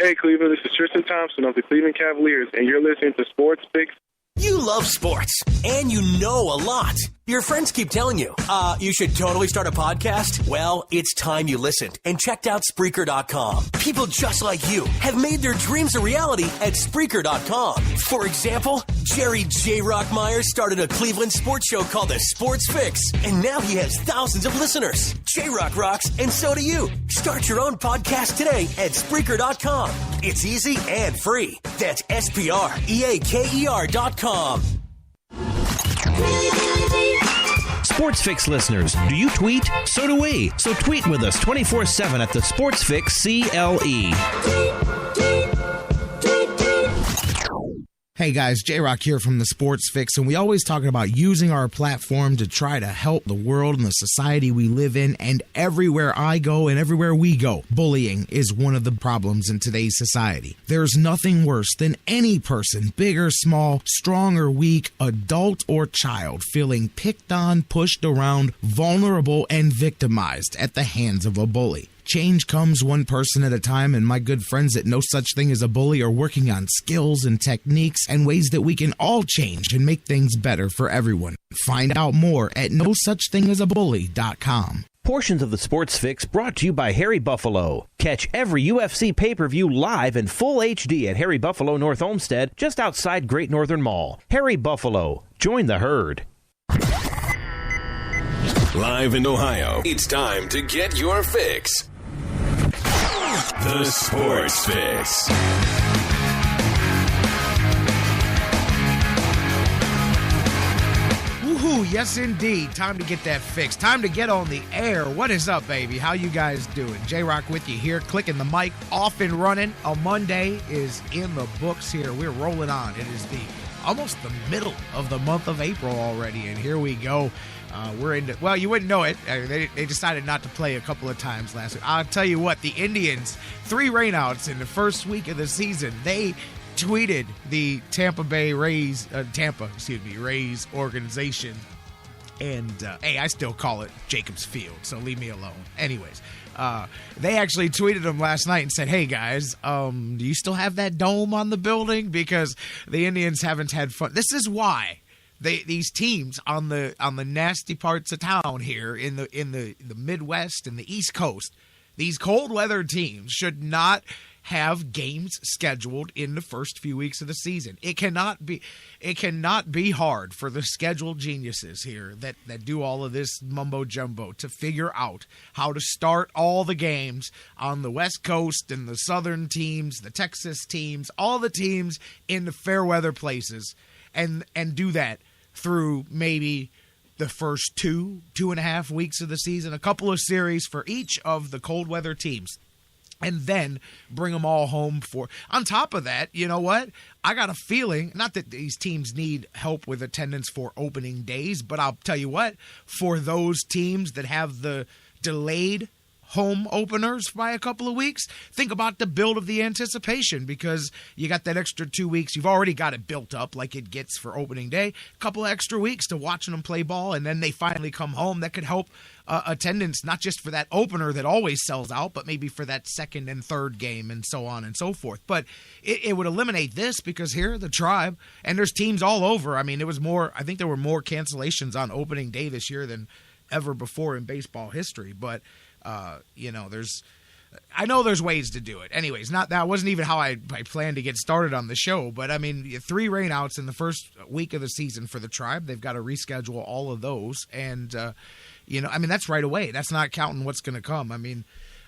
Hey, Cleveland, this is Tristan Thompson of the Cleveland Cavaliers, and you're listening to Sports Fix. You love sports, and you know a lot. Your friends keep telling you, you should totally start a podcast. Well, it's time you listened and checked out Spreaker.com. People just like you have made their dreams a reality at Spreaker.com. For example, Jerry J-Rocc Myers started a Cleveland sports show called The Sports Fix, and now he has thousands of listeners. J-Rocc rocks, and so do you. Start your own podcast today at Spreaker.com. It's easy and free. That's SPREAKER.com. Sports Fix listeners, do you tweet? So do we. So tweet with us 24/7 at the Sports Fix CLE. Hey guys, J-Rocc here from the Sports Fix, and we always talking about using our platform to try to help the world and the society we live in, and everywhere I go and everywhere we go, bullying is one of the problems in today's society. There's nothing worse than any person, big or small, strong or weak, adult or child, feeling picked on, pushed around, vulnerable, and victimized at the hands of a bully. Change comes one person at a time, and my good friends at No Such Thing as a Bully are working on skills and techniques and ways that we can all change and make things better for everyone. Find out more at nosuchthingasabully.com. Portions of the Sports Fix brought to you by Harry Buffalo. Catch every UFC pay-per-view live in full HD at Harry Buffalo North Olmsted, just outside Great Northern Mall. Harry Buffalo. Join the herd. Live in Ohio, it's time to get your fix. The Sports Fix. Woohoo, yes indeed. Time to get that fixed. Time to get on the air. What is up, baby? How you guys doing? J-Rocc with you here, clicking the mic, off and running. A Monday is in the books here. We're rolling on. It is almost the middle of the month of April already, and here we go. We're into, well, you wouldn't know it. They decided not to play a couple of times last week. I'll tell you what, the Indians, 3 rainouts in the first week of the season. They tweeted the Rays organization. And, hey, I still call it Jacobs Field, so leave me alone. Anyways, they actually tweeted them last night and said, hey, guys, do you still have that dome on the building? Because the Indians haven't had fun. This is why. These teams on the nasty parts of town here in the Midwest and the East Coast, these cold weather teams should not have games scheduled in the first few weeks of the season. It cannot be hard for the schedule geniuses here that do all of this mumbo jumbo to figure out how to start all the games on the West Coast and the Southern teams, the Texas teams, all the teams in the fair weather places, and do that through maybe the first 2.5 weeks of the season, a couple of series for each of the cold weather teams, and then bring them all home for. On top of that, you know what? I got a feeling, not that these teams need help with attendance for opening days, but I'll tell you what, for those teams that have the delayed home openers by a couple of weeks, think about the build of the anticipation, because you got that extra 2 weeks. You've already got it built up like it gets for opening day. A couple of extra weeks to watching them play ball, and then they finally come home. That could help attendance, not just for that opener that always sells out, but maybe for that second and third game and so on and so forth. But it would eliminate this, because here, the Tribe, and there's teams all over. I mean, I think there were more cancellations on opening day this year than ever before in baseball history. But I know there's ways to do it. Anyways, that wasn't even how I planned to get started on the show. But I mean, 3 rainouts in the first week of the season for the Tribe. They've got to reschedule all of those, and that's right away. That's not counting what's going to come. I mean,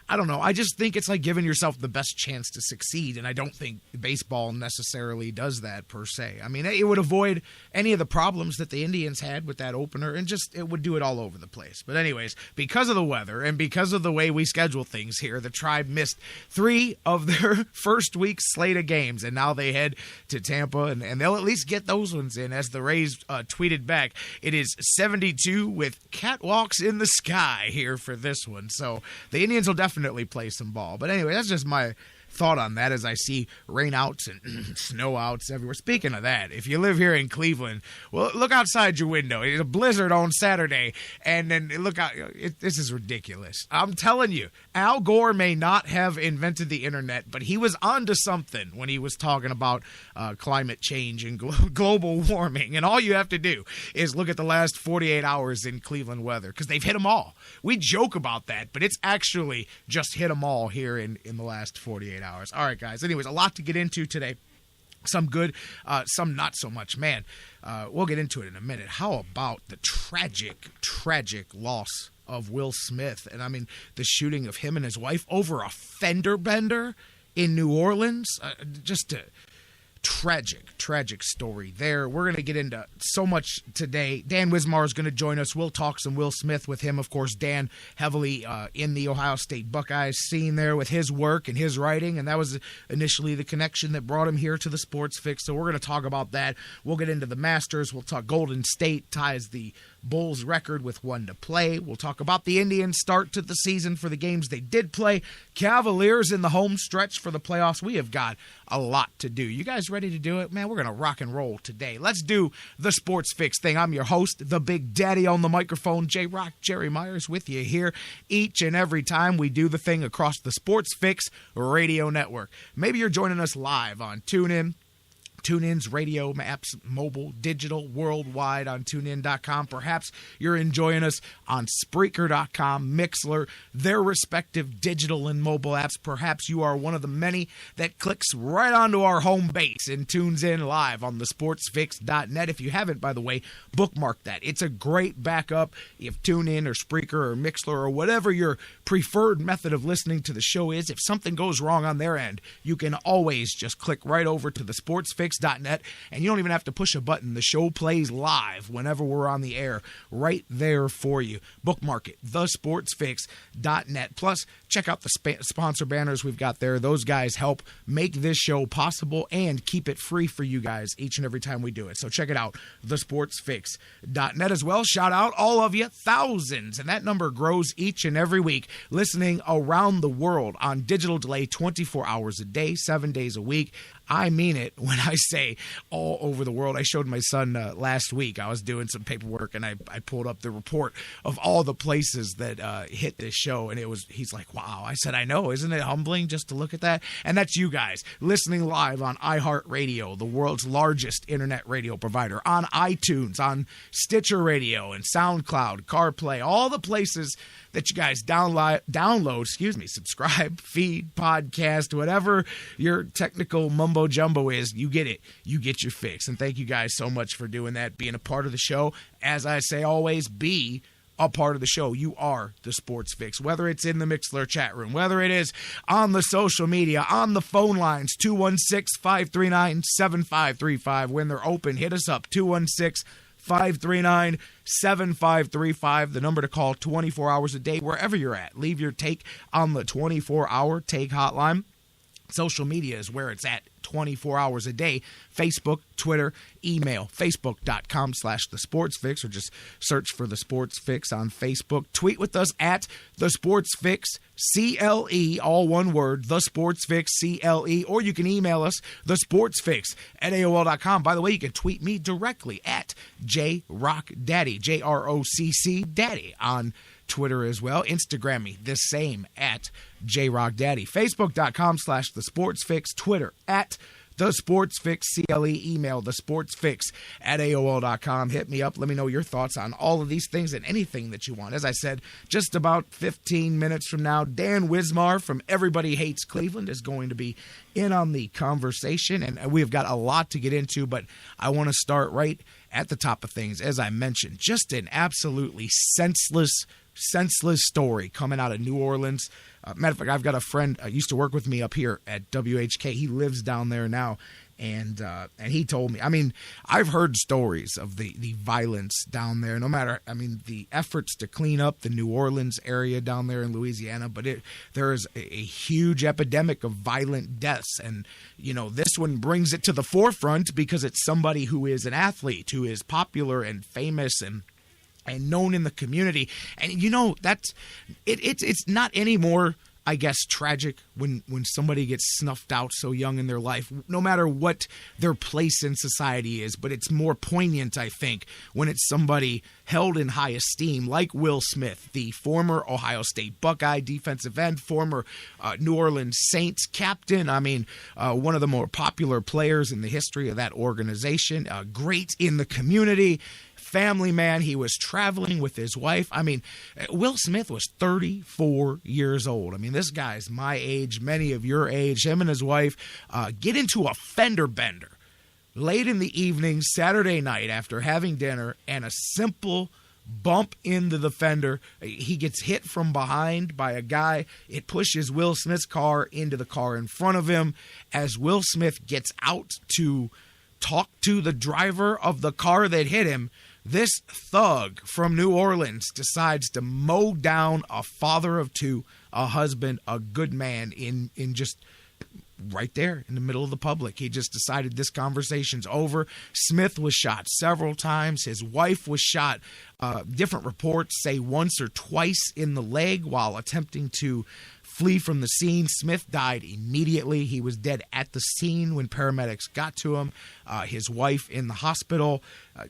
I don't know. I just think it's like giving yourself the best chance to succeed, and I don't think baseball necessarily does that per se. I mean, it would avoid any of the problems that the Indians had with that opener, and just it would do it all over the place. But anyways, because of the weather and because of the way we schedule things here, the Tribe missed 3 of their first week's slate of games, and now they head to Tampa, and they'll at least get those ones in. As the Rays tweeted back, it is 72 with catwalks in the sky here for this one. So the Indians will definitely play some ball. But anyway, that's just my thought on that as I see rainouts and snowouts everywhere. Speaking of that, if you live here in Cleveland, well, look outside your window. It's a blizzard on Saturday, and then look out. This is ridiculous. I'm telling you, Al Gore may not have invented the internet, but he was onto something when he was talking about climate change and global warming. And all you have to do is look at the last 48 hours in Cleveland weather, because they've hit them all. We joke about that, but it's actually just hit them all here in the last 48 hours. All right, guys. Anyways, a lot to get into today. Some good, some not so much. Man, we'll get into it in a minute. How about the tragic loss of Will Smith? And I mean, the shooting of him and his wife over a fender bender in New Orleans. Just a tragic story there. We're going to get into so much today. Dan Wismar is going to join us. We'll talk some Will Smith with him. Of course, Dan heavily in the Ohio State Buckeyes scene there with his work and his writing, and that was initially the connection that brought him here to the Sports Fix. So we're going to talk about that. We'll get into the Masters. We'll talk Golden State ties the Bulls record with one to play. We'll talk about the Indians' start to the season for the games they did play. Cavaliers in the home stretch for the playoffs. We have got a lot to do. You guys ready to do it? Man, we're going to rock and roll today. Let's do the Sports Fix thing. I'm your host, the Big Daddy on the microphone, J-Rocc, Jerry Myers with you here each and every time we do the thing across the Sports Fix radio network. Maybe you're joining us live on TuneIn, TuneIn's radio, apps, mobile, digital, worldwide on TuneIn.com. Perhaps you're enjoying us on Spreaker.com, Mixler, their respective digital and mobile apps. Perhaps you are one of the many that clicks right onto our home base and tunes in live on thesportsfix.net. If you haven't, by the way, bookmark that. It's a great backup. If TuneIn or Spreaker or Mixler or whatever your preferred method of listening to the show is, if something goes wrong on their end, you can always just click right over to thesportsfix.net, and you don't even have to push a button. The show plays live whenever we're on the air, right there for you. Bookmark it, thesportsfix.net. Plus, check out the sponsor banners we've got there. Those guys help make this show possible and keep it free for you guys each and every time we do it. So check it out, thesportsfix.net as well. Shout out all of you, thousands, and that number grows each and every week, listening around the world on digital delay 24 hours a day, 7 days a week. I mean it when I say all over the world. I showed my son last week. I was doing some paperwork, and I pulled up the report of all the places that hit this show, and he's like, wow. I said, I know. Isn't it humbling just to look at that? And that's you guys listening live on iHeartRadio, the world's largest internet radio provider, on iTunes, on Stitcher Radio, and SoundCloud, CarPlay, all the places that you guys download, subscribe, feed, podcast, whatever your technical mumbo jumbo is, you get it. You get your fix. And thank you guys so much for doing that, being a part of the show. As I say always, be a part of the show. You are the Sports Fix, whether it's in the Mixler chat room, whether it is on the social media, on the phone lines, 216-539-7535. When they're open, hit us up, 216-539-7535, the number to call 24 hours a day, wherever you're at. Leave your take on the 24-hour take hotline. Social media is where it's at 24 hours a day. Facebook, Twitter, email, facebook.com/thesportsfix, or just search for The Sports Fix on Facebook. Tweet with us at The Sports Fix, CLE, all one word, The Sports Fix, CLE, or you can email us, thesportsfix@AOL.com. By the way, you can tweet me directly at J-Rocc Daddy, JROCC Daddy on Twitter as well. Instagram me the same at J-Rocc Daddy. Facebook.com/thesportsfix. Twitter at The Sports Fix, CLE. Email thesportsfix@AOL.com. Hit me up. Let me know your thoughts on all of these things and anything that you want. As I said, just about 15 minutes from now, Dan Wismar from Everybody Hates Cleveland is going to be in on the conversation, and we've got a lot to get into, but I want to start right at the top of things. As I mentioned, just an absolutely senseless story coming out of New Orleans. Matter of fact, I've got a friend used to work with me up here at WHK. He lives down there now, and he told me. I mean, I've heard stories of the violence down there. No matter, I mean, the efforts to clean up the New Orleans area down there in Louisiana, but there is a huge epidemic of violent deaths, and this one brings it to the forefront because it's somebody who is an athlete, who is popular and famous and known in the community. And that's it's not any more I guess, tragic when somebody gets snuffed out so young in their life, no matter what their place in society is. But it's more poignant, I think, when it's somebody held in high esteem, like Will Smith, the former Ohio State Buckeye defensive end, former New Orleans Saints captain. I mean, one of the more popular players in the history of that organization, great in the community. Family man. He was traveling with his wife. I mean, Will Smith was 34 years old. I mean, this guy's my age, many of your age. Him and his wife get into a fender bender late in the evening, Saturday night, after having dinner, and a simple bump into the fender. He gets hit from behind by a guy. It pushes Will Smith's car into the car in front of him. As Will Smith gets out to talk to the driver of the car that hit him, this thug from New Orleans decides to mow down a father of two, a husband, a good man in just right there in the middle of the public. He just decided this conversation's over. Smith was shot several times. His wife was shot. Different reports say once or twice in the leg while attempting to flee from the scene. Smith died immediately. He was dead at the scene when paramedics got to him. His wife in the hospital.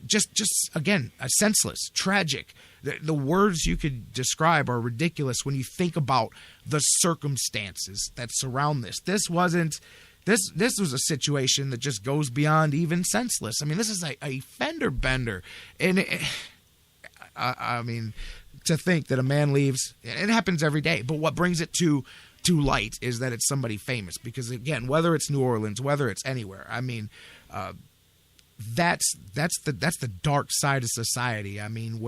Just again, senseless, tragic. The words you could describe are ridiculous when you think about the circumstances that surround this. This was a situation that just goes beyond even senseless. I mean, this is a fender bender. And I mean, to think that a man leaves, it happens every day, but what brings it to light is that it's somebody famous. Because again, whether it's New Orleans, whether it's anywhere, I mean, that's the dark side of society. I mean,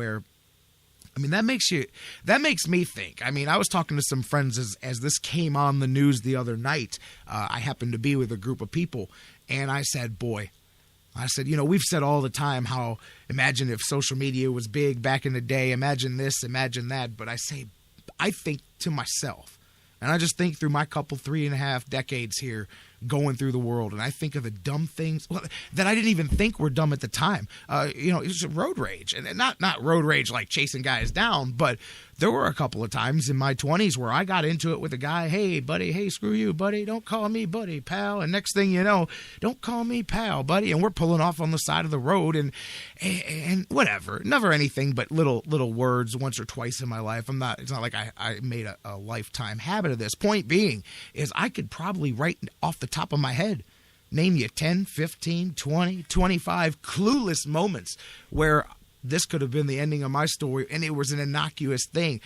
that makes me think. I mean, I was talking to some friends as this came on the news the other night. I happened to be with a group of people, and I said, we've said all the time how, imagine if social media was big back in the day, imagine this, imagine that. But I think to myself, and I just think through my couple 3.5 decades here going through the world, and I think of the dumb things that I didn't even think were dumb at the time. It was road rage, and not road rage like chasing guys down, but there were a couple of times in my 20s where I got into it with a guy. Hey, buddy. Hey, screw you, buddy. Don't call me buddy, pal. And next thing you know, don't call me pal, buddy. And we're pulling off on the side of the road and whatever. Never anything but little words once or twice in my life. It's not like I made a lifetime habit of this. Point being is I could probably right off the top of my head name you 10, 15, 20, 25 clueless moments where this could have been the ending of my story, and it was an innocuous thing.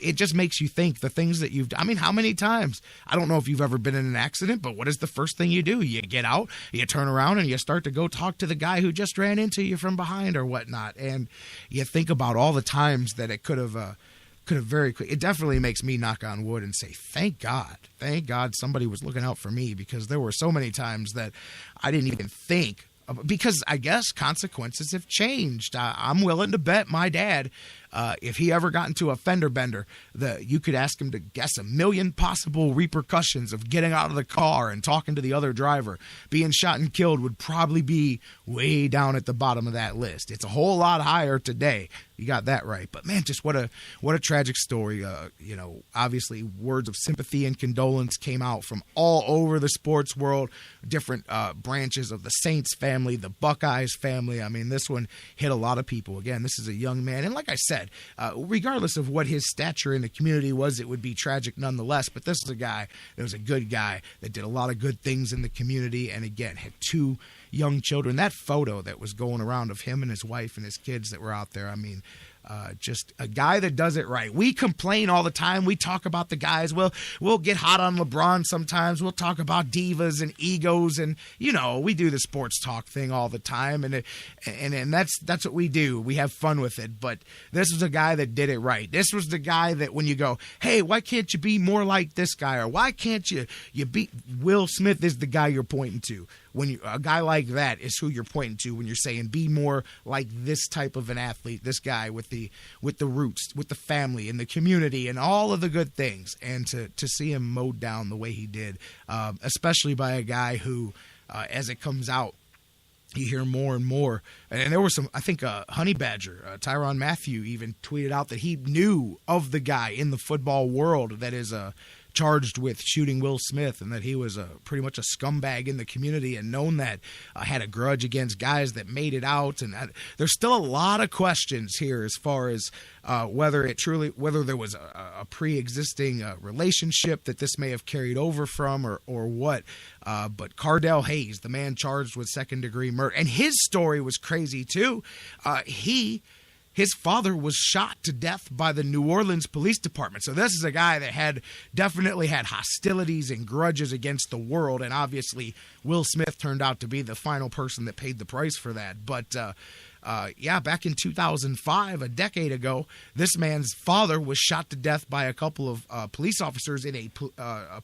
It just makes you think the things that you've done. I mean, how many times? I don't know if you've ever been in an accident, but what is the first thing you do? You get out, you turn around, and you start to go talk to the guy who just ran into you from behind or whatnot. And you think about all the times that it could have very quick. It definitely makes me knock on wood and say, thank God somebody was looking out for me, because there were so many times that I didn't even think. Because I guess consequences have changed. I'm willing to bet my dad, if he ever got into a fender bender, you could ask him to guess 1 million possible repercussions of getting out of the car and talking to the other driver. Being shot and killed would probably be way down at the bottom of that list. It's a whole lot higher today. You got that right. But man, just what a tragic story. Obviously words of sympathy and condolence came out from all over the sports world, different branches of the Saints family, the Buckeyes family. I mean, this one hit a lot of people. Again, this is a young man. And like I said, regardless of what his stature in the community was, it would be tragic nonetheless. But this is a guy that was a good guy that did a lot of good things in the community. And again, had 2 young children. That photo that was going around of him and his wife and his kids that were out there, I mean, just a guy that does it right. We complain all the time. We talk about the guys. We'll get hot on LeBron sometimes. We'll talk about divas and egos, and we do the sports talk thing all the time, and that's what we do. We have fun with it. But this was a guy that did it right. This was the guy that when you go, hey, why can't you be more like this guy, or why can't you be Will Smith is the guy you're pointing to. When a guy like that is who you're pointing to when you're saying be more like this type of an athlete, this guy with the roots, with the family and the community and all of the good things. And to see him mowed down the way he did, especially by a guy who, as it comes out, you hear more and more. And there were some, I think, Honey Badger, Tyrann Mathieu even tweeted out that he knew of the guy in the football world that is charged with shooting Will Smith, and that he was pretty much a scumbag in the community and known that had a grudge against guys that made it out. And there's still a lot of questions here as far as whether there was a pre-existing relationship that this may have carried over from or what. But Cardell Hayes, the man charged with second-degree murder, and his story was crazy too. His father was shot to death by the New Orleans Police Department. So this is a guy that definitely had hostilities and grudges against the world, and obviously Will Smith turned out to be the final person that paid the price for that. But back in 2005, a decade ago, this man's father was shot to death by a couple of police officers in a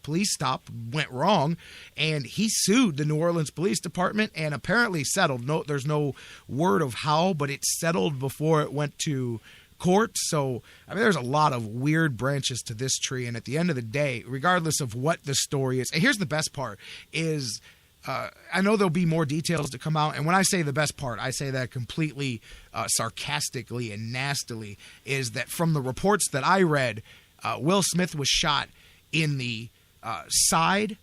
police stop. Went wrong, and he sued the New Orleans Police Department and apparently settled. No, there's no word of how, but it settled before it went to court. So, I mean, there's a lot of weird branches to this tree, and at the end of the day, regardless of what the story is, and here's the best part, is I know there'll be more details to come out, and when I say the best part, I say that completely sarcastically and nastily, is that from the reports that I read, Will Smith was shot in the side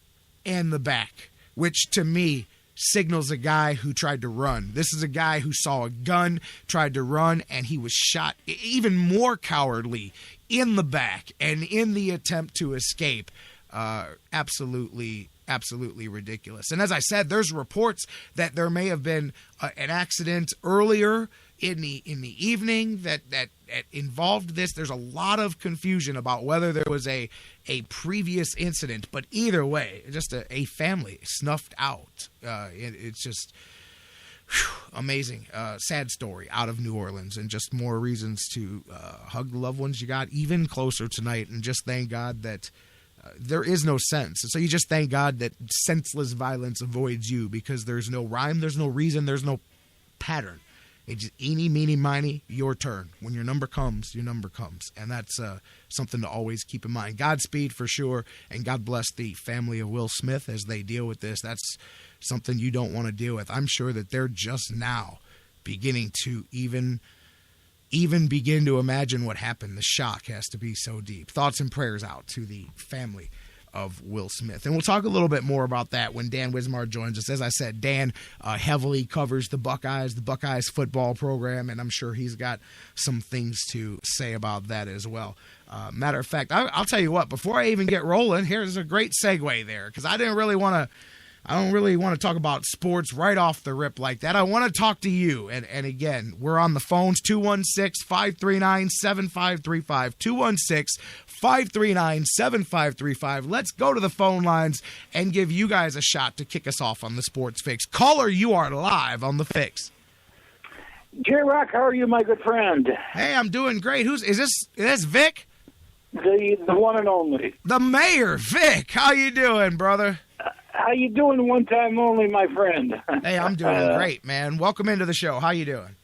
and the back, which to me signals a guy who tried to run. This is a guy who saw a gun, tried to run, and he was shot even more cowardly in the back and in the attempt to escape. Absolutely ridiculous. And as I said, there's reports that there may have been an accident earlier in the evening that involved this. There's a lot of confusion about whether there was a previous incident, but either way, just a family snuffed out. It's just amazing. Sad story out of New Orleans, and just more reasons to hug the loved ones you got even closer tonight, and just thank God that there is no sense. And so you just thank God that senseless violence avoids you, because there's no rhyme, there's no reason, there's no pattern. It's just eeny, meeny, miny, your turn. When your number comes, your number comes. And that's something to always keep in mind. Godspeed for sure, and God bless the family of Will Smith as they deal with this. That's something you don't want to deal with. I'm sure that they're just now beginning to even begin to imagine what happened. The shock has to be so deep. Thoughts and prayers out to the family of Will Smith. And we'll talk a little bit more about that when Dan Wismar joins us. As I said, Dan heavily covers the Buckeyes football program, and I'm sure he's got some things to say about that as well. Matter of fact, I'll tell you what, before I even get rolling, here's a great segue there, because I don't really want to talk about sports right off the rip like that. I want to talk to you. And again, we're on the phones, 216-539-7535. 216-539-7535. Let's go to the phone lines and give you guys a shot to kick us off on the Sports Fix. Caller, you are live on the Fix. J-Rocc, how are you, my good friend? Hey, I'm doing great. Is this Vic? The one and only. The mayor, Vic. How you doing, brother? How you doing one time only, my friend? Hey, I'm doing great, man. Welcome into the show. How you doing?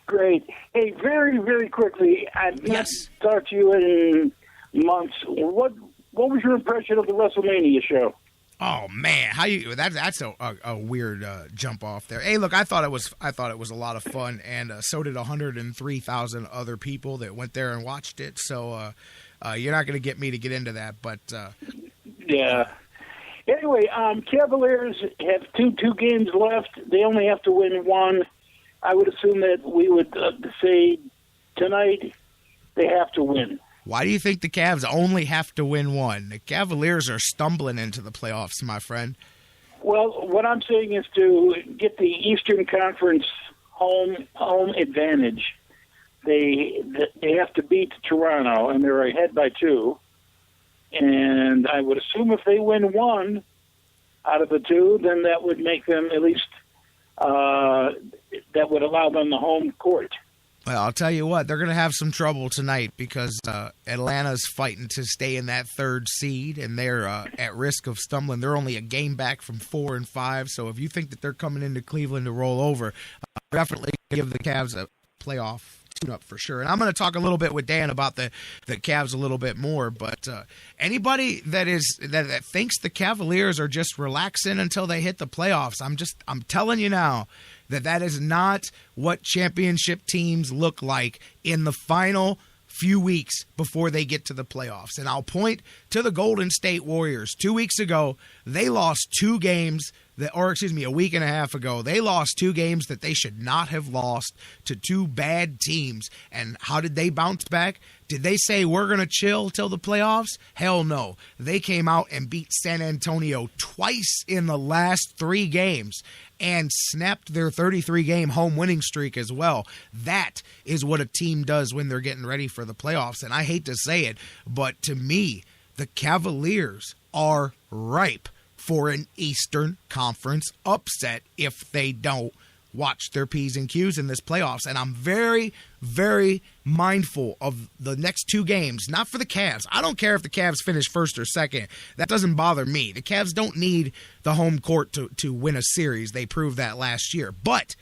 Great. Hey, very, very quickly, I've not talked to you in months. What was your impression of the WrestleMania show? Oh man, that's a weird jump off there. Hey, look, I thought it was a lot of fun, and so did 103,000 other people that went there and watched it. So you're not going to get me to get into that, but yeah. Anyway, Cavaliers have two games left. They only have to win one. I would assume that we would say tonight they have to win. Why do you think the Cavs only have to win one? The Cavaliers are stumbling into the playoffs, my friend. Well, what I'm saying is to get the Eastern Conference home advantage. They have to beat Toronto, and they're ahead by 2. And I would assume if they win one out of the 2, then that would make them at least that would allow them the home court. Well, I'll tell you what, they're going to have some trouble tonight because Atlanta's fighting to stay in that 3rd seed, and they're at risk of stumbling. They're only a game back from 4-5, so if you think that they're coming into Cleveland to roll over, definitely give the Cavs a playoff tune-up for sure. And I'm going to talk a little bit with Dan about the Cavs a little bit more, but anybody that thinks the Cavaliers are just relaxing until they hit the playoffs, I'm telling you now, that is not what championship teams look like in the final few weeks before they get to the playoffs. And I'll point to the Golden State Warriors. 2 weeks ago, they lost 2 games, a week and a half ago, they lost 2 games that they should not have lost to 2 bad teams. And how did they bounce back? Did they say, we're going to chill till the playoffs? Hell no. They came out and beat San Antonio twice in the last 3 games and snapped their 33-game home winning streak as well. That is what a team does when they're getting ready for the playoffs. And I hate to say it, but to me, the Cavaliers are ripe for an Eastern Conference upset if they don't watch their P's and Q's in this playoffs. And I'm very, very mindful of the next 2 games, not for the Cavs. I don't care if the Cavs finish first or second. That doesn't bother me. The Cavs don't need the home court to win a series. They proved that last year. But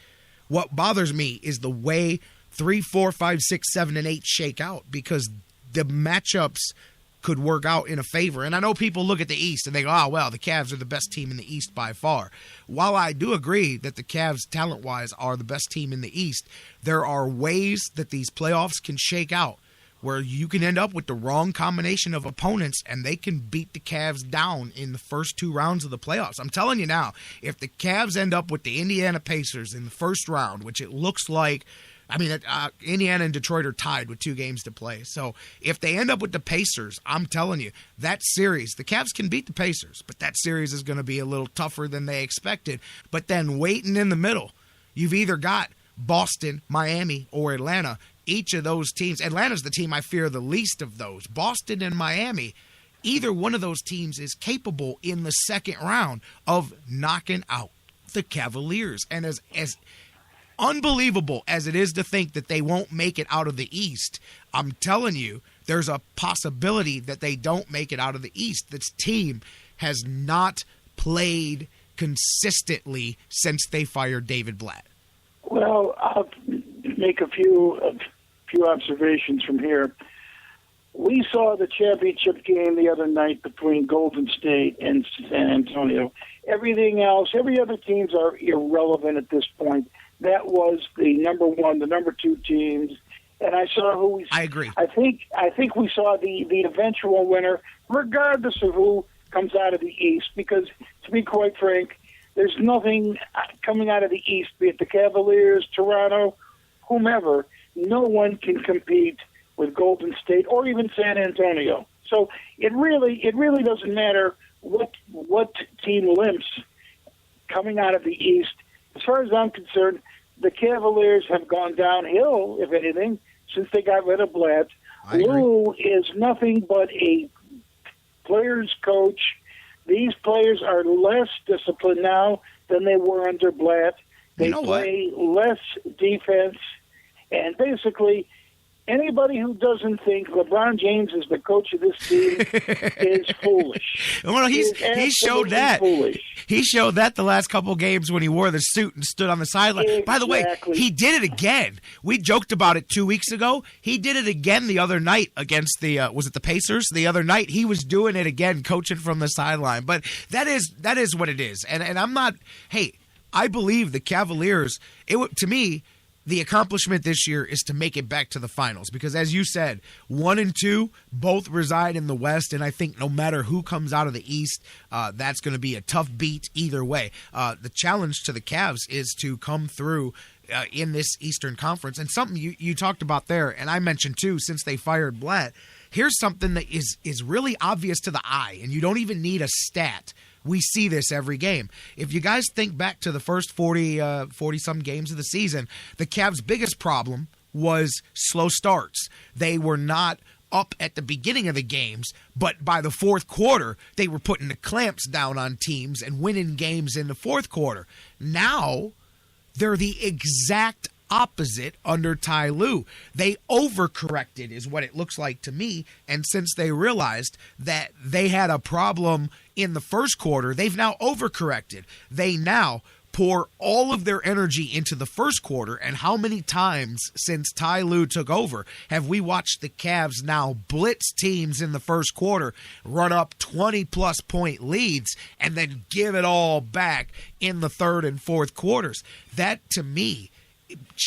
what bothers me is the way 3, 4, 5, 6, 7, and 8 shake out, because the matchups could work out in a favor. And I know people look at the East and they go, oh, well, the Cavs are the best team in the East by far. While I do agree that the Cavs, talent-wise, are the best team in the East, there are ways that these playoffs can shake out where you can end up with the wrong combination of opponents and they can beat the Cavs down in the first 2 rounds of the playoffs. I'm telling you now, if the Cavs end up with the Indiana Pacers in the first round, which it looks like, Indiana and Detroit are tied with 2 games to play. So if they end up with the Pacers, I'm telling you, that series, the Cavs can beat the Pacers, but that series is going to be a little tougher than they expected. But then waiting in the middle, you've either got Boston, Miami, or Atlanta. Each of those teams, Atlanta's the team I fear the least of those. Boston and Miami, either one of those teams is capable in the second round of knocking out the Cavaliers. And as unbelievable as it is to think that they won't make it out of the East, I'm telling you, there's a possibility that they don't make it out of the East. This team has not played consistently since they fired David Blatt. Well, I'll make a few observations from here. We saw the championship game the other night between Golden State and San Antonio. Everything else, every other teams are irrelevant at this point. That was the number 1, the number 2 teams, and I saw who we. I agree. I think we saw the eventual winner, regardless of who comes out of the East. Because to be quite frank, there's nothing coming out of the East, be it the Cavaliers, Toronto, whomever. No one can compete with Golden State or even San Antonio. So it really doesn't matter what team limps coming out of the East. As far as I'm concerned, the Cavaliers have gone downhill, if anything, since they got rid of Blatt. Lou is nothing but a player's coach. These players are less disciplined now than they were under Blatt. They play less defense. And basically, anybody who doesn't think LeBron James is the coach of this team is foolish. Well, he showed that. Foolish. He showed that the last couple games when he wore the suit and stood on the sideline. Exactly. By the way, he did it again. We joked about it 2 weeks ago. He did it again the other night against the was it the Pacers? The other night he was doing it again, coaching from the sideline. But that is what it is. And I'm not. Hey, I believe the Cavaliers. To me, the accomplishment this year is to make it back to the finals because, as you said, 1 and 2 both reside in the West, and I think no matter who comes out of the East, that's going to be a tough beat either way. The challenge to the Cavs is to come through in this Eastern Conference, and something you talked about there, and I mentioned too, since they fired Blatt, here's something that is really obvious to the eye, and you don't even need a stat. We see this every game. If you guys think back to the first 40-some games of the season, the Cavs' biggest problem was slow starts. They were not up at the beginning of the games, but by the fourth quarter, they were putting the clamps down on teams and winning games in the fourth quarter. Now, they're the exact opposite under Ty Lue. They overcorrected is what it looks like to me, and since they realized that they had a problem in the first quarter, they've now overcorrected. They now pour all of their energy into the first quarter, and how many times since Ty Lue took over have we watched the Cavs now blitz teams in the first quarter, run up 20-plus point leads, and then give it all back in the third and fourth quarters? That, to me,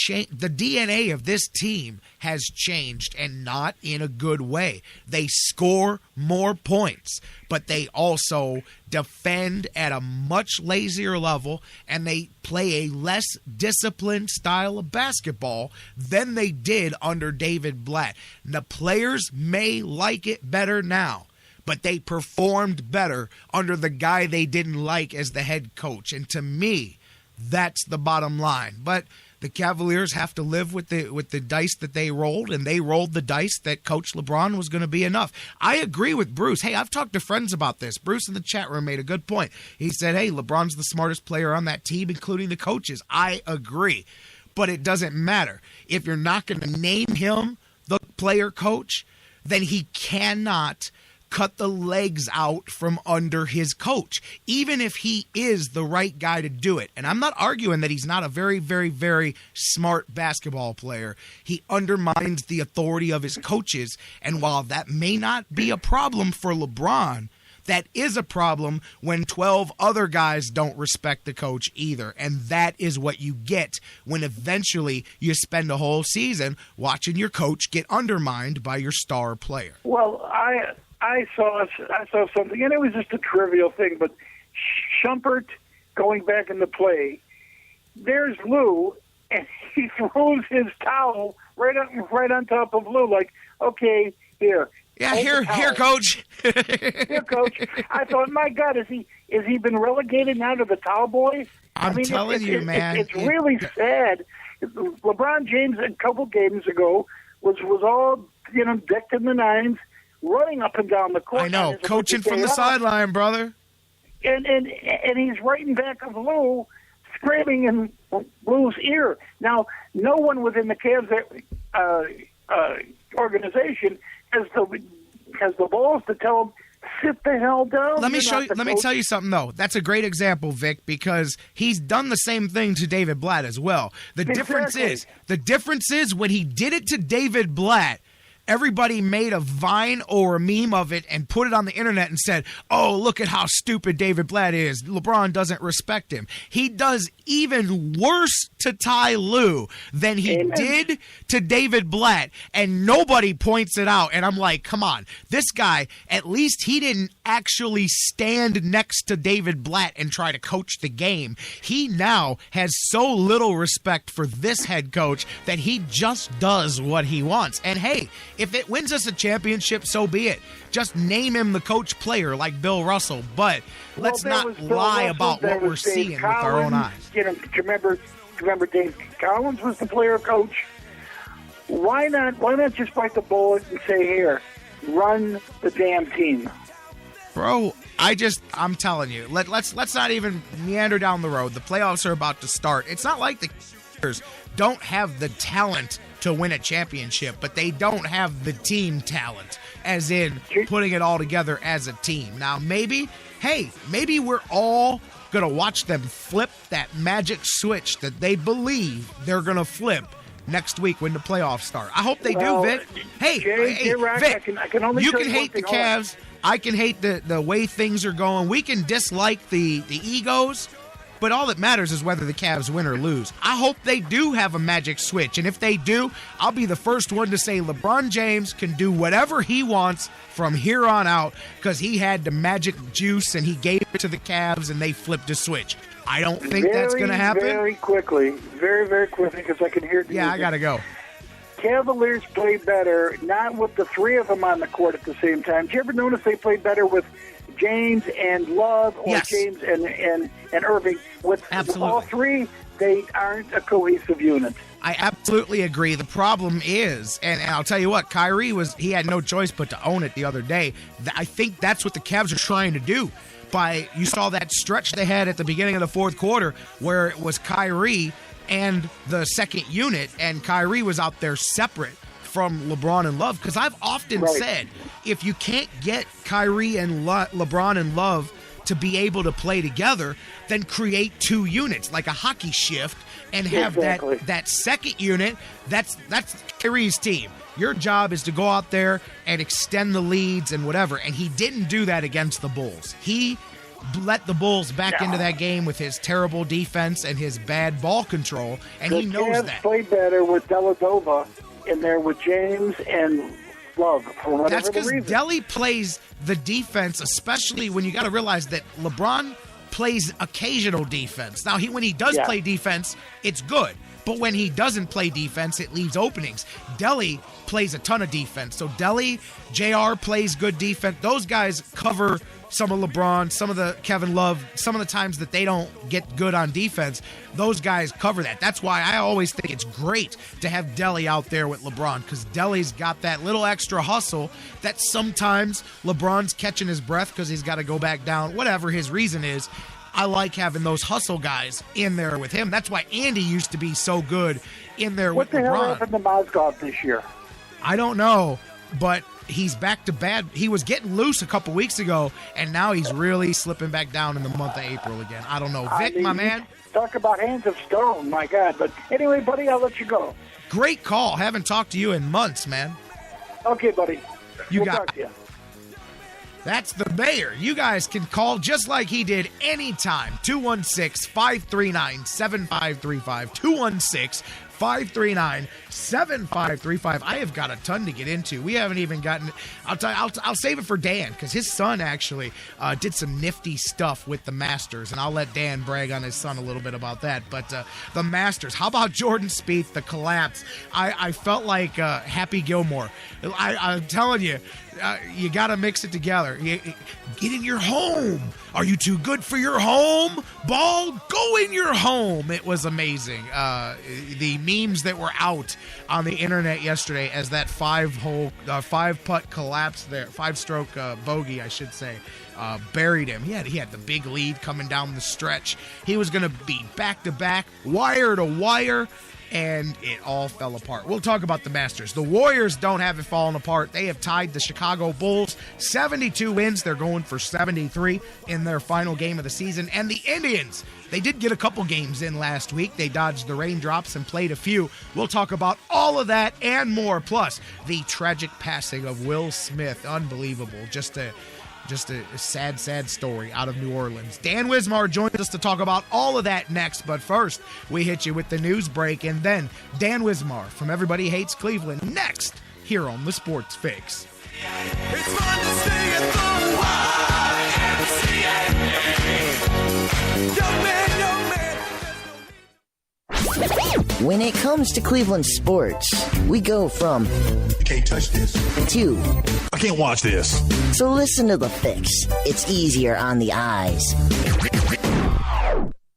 the DNA of this team has changed, and not in a good way. They score more points, but they also defend at a much lazier level, and they play a less disciplined style of basketball than they did under David Blatt. The players may like it better now, but they performed better under the guy they didn't like as the head coach. And to me, that's the bottom line. But the Cavaliers have to live with the dice that they rolled, and they rolled the dice that Coach LeBron was going to be enough. I agree with Bruce. Hey, I've talked to friends about this. Bruce in the chat room made a good point. He said, hey, LeBron's the smartest player on that team, including the coaches. I agree. But it doesn't matter. If you're not going to name him the player coach, then he cannot cut the legs out from under his coach, even if he is the right guy to do it. And I'm not arguing that he's not a very, very, very smart basketball player. He undermines the authority of his coaches. And while that may not be a problem for LeBron, that is a problem when 12 other guys don't respect the coach either. And that is what you get when eventually you spend a whole season watching your coach get undermined by your star player. Well, I saw something, and it was just a trivial thing, but Shumpert going back into play, there's Lou, and he throws his towel right on top of Lou, like, okay, here. Yeah, here, Coach. Here, Coach. I thought, my God, has he been relegated now to the towel boys? I'm telling you, man. It's really sad. LeBron James a couple games ago was all, decked in the nines, running up and down the court. I know, coaching from the sideline, brother. And he's writing back of Lou, screaming in Lou's ear. Now, no one within the Cavs organization has the balls to tell him, sit the hell down. Let me tell you something, though. That's a great example, Vic, because he's done the same thing to David Blatt as well. The difference is when he did it to David Blatt, everybody made a vine or a meme of it and put it on the internet and said, oh, look at how stupid David Blatt is. LeBron doesn't respect him. He does even worse to Ty Lue than he did to David Blatt, and nobody points it out. And I'm like, come on. This guy, at least he didn't actually stand next to David Blatt and try to coach the game. He now has so little respect for this head coach that he just does what he wants. And hey, if it wins us a championship, so be it. Just name him the coach player like Bill Russell. But let's not lie about what we're seeing with our own eyes. Do you remember Dave Collins was the player coach? Why not just bite the bullet and say, here, run the damn team? Bro, I'm telling you, let's not even meander down the road. The playoffs are about to start. It's not like the Cavaliers don't have the talent to win a championship, but they don't have the team talent, as in putting it all together as a team. Now, maybe we're all going to watch them flip that magic switch that they believe they're going to flip next week when the playoffs start. I hope they do, Vic. Hey, J-Rocc, Vic, I can only you can hate the Cavs. I can hate the way things are going. We can dislike the egos, but all that matters is whether the Cavs win or lose. I hope they do have a magic switch, and if they do, I'll be the first one to say LeBron James can do whatever he wants from here on out because he had the magic juice and he gave it to the Cavs and they flipped a switch. I don't think that's going to happen. Very quickly, because I can hear the music. I got to go. Cavaliers play better, not with the three of them on the court at the same time. Do you ever notice they play better with James and Love or yes. James and Irving? With all three, they aren't a cohesive unit. I absolutely agree. The problem is, and I'll tell you what, Kyrie he had no choice but to own it the other day. I think that's what the Cavs are trying to do. You saw that stretch they had at the beginning of the fourth quarter where it was Kyrie and the second unit, and Kyrie was out there separate from LeBron and Love. Because I've often said, if you can't get Kyrie and LeBron and Love to be able to play together, then create two units, like a hockey shift, and have that second unit, that's Kyrie's team. Your job is to go out there and extend the leads and whatever. And he didn't do that against the Bulls. He let the Bulls back into that game with his terrible defense and his bad ball control, and he knows that. Play better with Deladova in there with James and Love for whatever That's because the reason. Delly plays the defense, especially when you got to realize that LeBron plays occasional defense. Now, when he does play defense, it's good. But when he doesn't play defense, it leaves openings. Delly plays a ton of defense. So Delly, JR plays good defense. Those guys cover some of LeBron, some of the Kevin Love, some of the times that they don't get good on defense. Those guys cover that. That's why I always think it's great to have Delly out there with LeBron, because Delly's got that little extra hustle that sometimes LeBron's catching his breath because he's got to go back down, whatever his reason is. I like having those hustle guys in there with him. That's why Andy used to be so good in there with LeBron. What the hell happened to Mozgov this year? I don't know, but he's back to bad. He was getting loose a couple weeks ago, and now he's really slipping back down in the month of April again. I don't know. Vic, my man. Talk about hands of stone, my God. But anyway, buddy, I'll let you go. Great call. Haven't talked to you in months, man. Okay, buddy. We'll talk to you. That's the mayor. You guys can call just like he did anytime. 216-539-7535. 216-539-7535. I have got a ton to get into. We haven't even gotten. I'll save it for Dan, because his son actually did some nifty stuff with the Masters, and I'll let Dan brag on his son a little bit about that. But the Masters. How about Jordan Spieth? The collapse. I felt like Happy Gilmore. I'm telling you. You got to mix it together. Get in your home. Are you too good for your home? Ball, go in your home. It was amazing. The memes that were out on the internet yesterday as that five-putt collapse there, five-stroke bogey, I should say, buried him. He had the big lead coming down the stretch. He was going to be back-to-back, wire to wire, and it all fell apart. We'll talk about the Masters. The Warriors don't have it falling apart. They have tied the Chicago Bulls 72 wins. They're going for 73 in their final game of the season. And the Indians, they did get a couple games in last week. They dodged the raindrops and played a few. We'll talk about all of that and more. Plus, the tragic passing of Will Smith. Unbelievable. Just a sad, sad story out of New Orleans. Dan Wismar joins us to talk about all of that next. But first, we hit you with the news break, and then Dan Wismar from Everybody Hates Cleveland next here on the Sports Fix. It's fun to stay at the YMCA. Young man. When it comes to Cleveland sports, we go from you can't touch this to I can't watch this. So listen to The Fix. It's easier on the eyes.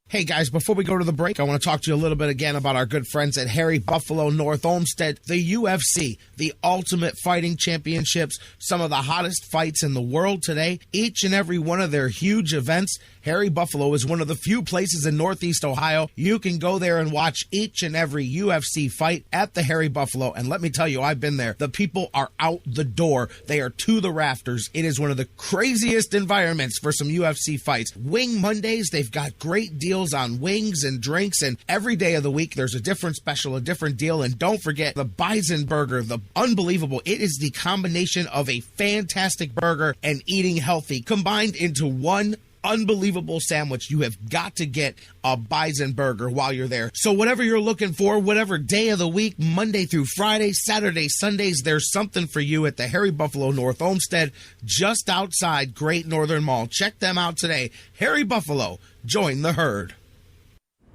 Hey guys, before we go to the break, I want to talk to you a little bit again about our good friends at Harry Buffalo North Olmsted, the UFC, the Ultimate Fighting Championships, some of the hottest fights in the world today. Each and every one of their huge events, Harry Buffalo is one of the few places in Northeast Ohio you can go there and watch each and every UFC fight at the Harry Buffalo. And let me tell you, I've been there. The people are out the door. They are to the rafters. It is one of the craziest environments for some UFC fights. Wing Mondays, they've got great deals on wings and drinks, and every day of the week there's a different special, a different deal. And don't forget the Bison Burger, the unbelievable. It is the combination of a fantastic burger and eating healthy combined into one unbelievable sandwich. You have got to get a Bison Burger while you're there. So whatever you're looking for, whatever day of the week, Monday through Friday, Saturday, Sundays, there's something for you at the Harry Buffalo North Olmsted, just outside Great Northern Mall. Check them out today. Harry Buffalo, join the herd.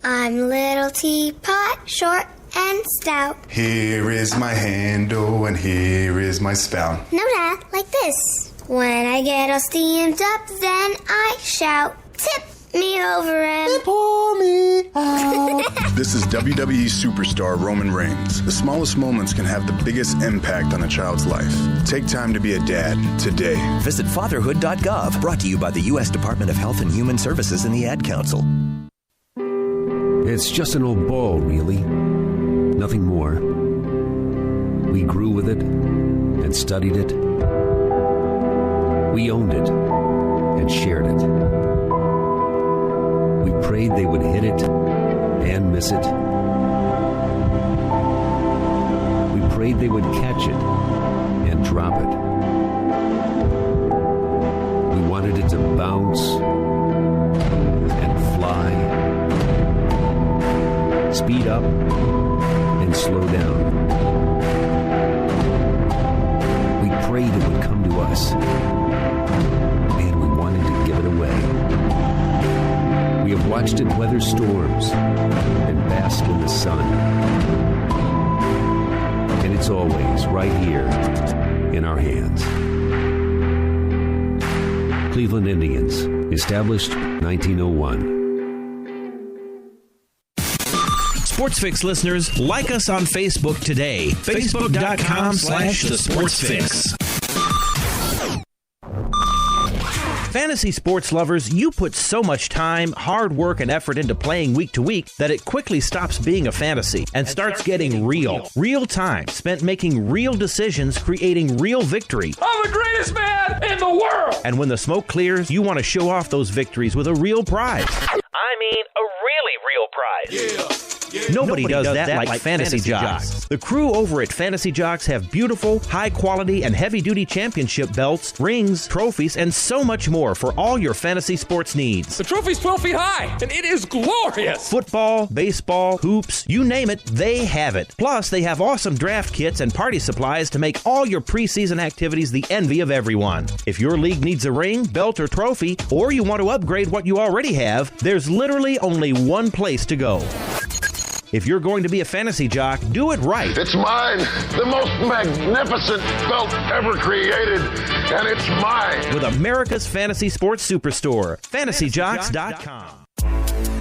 I'm Little Teapot, short and stout. Here is my handle and here is my spout. No, Dad, like this. When I get all steamed up, then I shout, tip me over and pour me out. This is WWE superstar Roman Reigns. The smallest moments can have the biggest impact on a child's life. Take time to be a dad today. Visit fatherhood.gov, brought to you by the U.S. Department of Health and Human Services and the Ad Council. It's just an old ball, really. Nothing more. We grew with it and studied it. We owned it and shared it. We prayed they would hit it and miss it. We prayed they would catch it and drop it. We wanted it to bounce fly, speed up, and slow down. We prayed it would come to us, and we wanted to give it away. We have watched it weather storms and bask in the sun. And it's always right here in our hands. Cleveland Indians, established 1901. Sports Fix listeners, like us on Facebook today. Facebook.com/The Sports Fix. Fantasy sports lovers, you put so much time, hard work, and effort into playing week to week that it quickly stops being a fantasy and starts getting real. Real time spent making real decisions, creating real victory. I'm the greatest man in the world! And when the smoke clears, you want to show off those victories with a real prize. I mean, a really real prize. Yeah. Nobody does that like Fantasy Jocks. The crew over at Fantasy Jocks have beautiful, high-quality, and heavy-duty championship belts, rings, trophies, and so much more for all your fantasy sports needs. The trophy's 12 feet high, and it is glorious! Football, baseball, hoops, you name it, they have it. Plus, they have awesome draft kits and party supplies to make all your preseason activities the envy of everyone. If your league needs a ring, belt, or trophy, or you want to upgrade what you already have, there's literally only one place to go. If you're going to be a fantasy jock, do it right. It's mine, the most magnificent belt ever created, and it's mine. With America's fantasy sports superstore, fantasyjocks.com.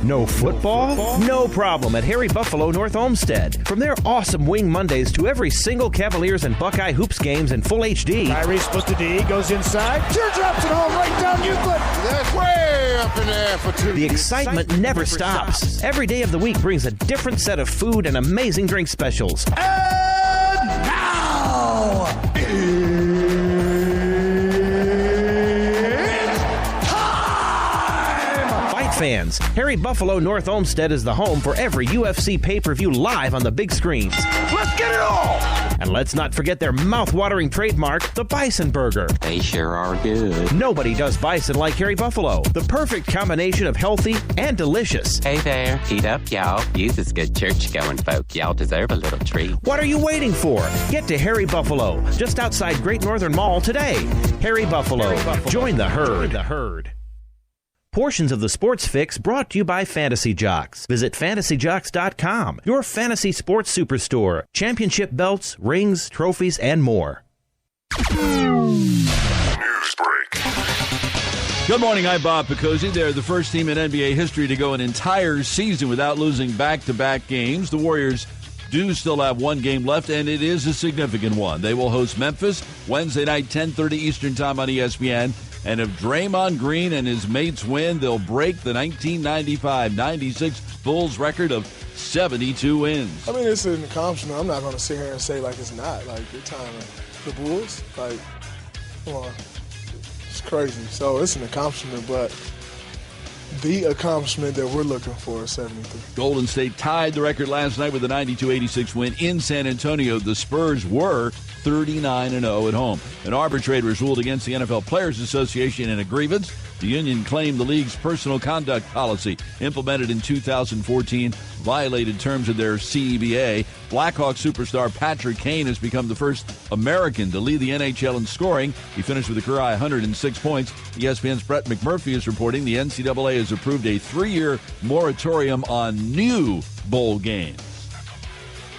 No football? No problem at Harry Buffalo North Olmsted. From their awesome Wing Mondays to every single Cavaliers and Buckeye Hoops games in full HD. Kyrie split to D, goes inside, teardrops it home right down Euclid. That's way up in there for two. The excitement never stops. Every day of the week brings a different set of food and amazing drink specials. And now, fans, Harry Buffalo North Olmsted is the home for every UFC pay-per-view live on the big screens. Let's get it all! And let's not forget their mouth-watering trademark, the Bison Burger. They sure are good. Nobody does bison like Harry Buffalo. The perfect combination of healthy and delicious. Hey there, eat up, y'all. You's as good church-going folk. Y'all deserve a little treat. What are you waiting for? Get to Harry Buffalo, just outside Great Northern Mall today. Harry Buffalo. Join the herd. Portions of the Sports Fix brought to you by Fantasy Jocks. Visit fantasyjocks.com, your fantasy sports superstore. Championship belts, rings, trophies, and more. News break. Good morning, I'm Bob Picozzi. They're the first team in NBA history to go an entire season without losing back-to-back games. The Warriors do still have one game left, and it is a significant one. They will host Memphis Wednesday night, 10:30 Eastern Time on ESPN. And if Draymond Green and his mates win, they'll break the 1995-96 Bulls record of 72 wins. I mean, it's an accomplishment. I'm not going to sit here and say like it's not. Like, good time. The Bulls, like, come on. It's crazy. So it's an accomplishment, but the accomplishment that we're looking for is 73. Golden State tied the record last night with a 92-86 win in San Antonio. The Spurs were 39-0 at home. An arbitrator was ruled against the NFL Players Association in a grievance. The union claimed the league's personal conduct policy, implemented in 2014, violated terms of their CBA. Blackhawks superstar Patrick Kane has become the first American to lead the NHL in scoring. He finished with a career-high 106 points. ESPN's Brett McMurphy is reporting the NCAA has approved a 3-year moratorium on new bowl games.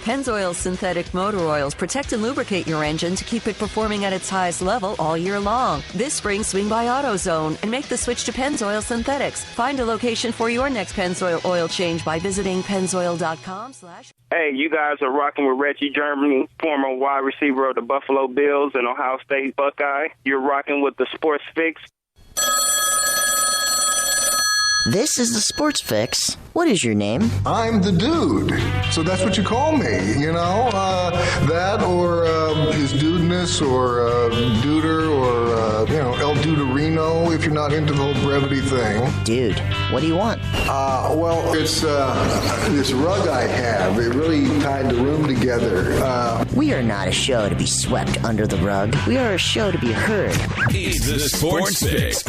Pennzoil's synthetic motor oils protect and lubricate your engine to keep it performing at its highest level all year long. This spring, swing by AutoZone and make the switch to Pennzoil Synthetics. Find a location for your next Pennzoil oil change by visiting pennzoil.com/. Hey, you guys are rocking with Reggie Germany, former wide receiver of the Buffalo Bills and Ohio State Buckeye. You're rocking with the Sports Fix. This is the Sports Fix. What is your name? I'm the dude. So that's what you call me, you know? That or his dudeness or duder or, El Duderino if you're not into the whole brevity thing. Dude, what do you want? Well, it's this rug I have. It really tied the room together. We are not a show to be swept under the rug. We are a show to be heard. It's the Sports Fix.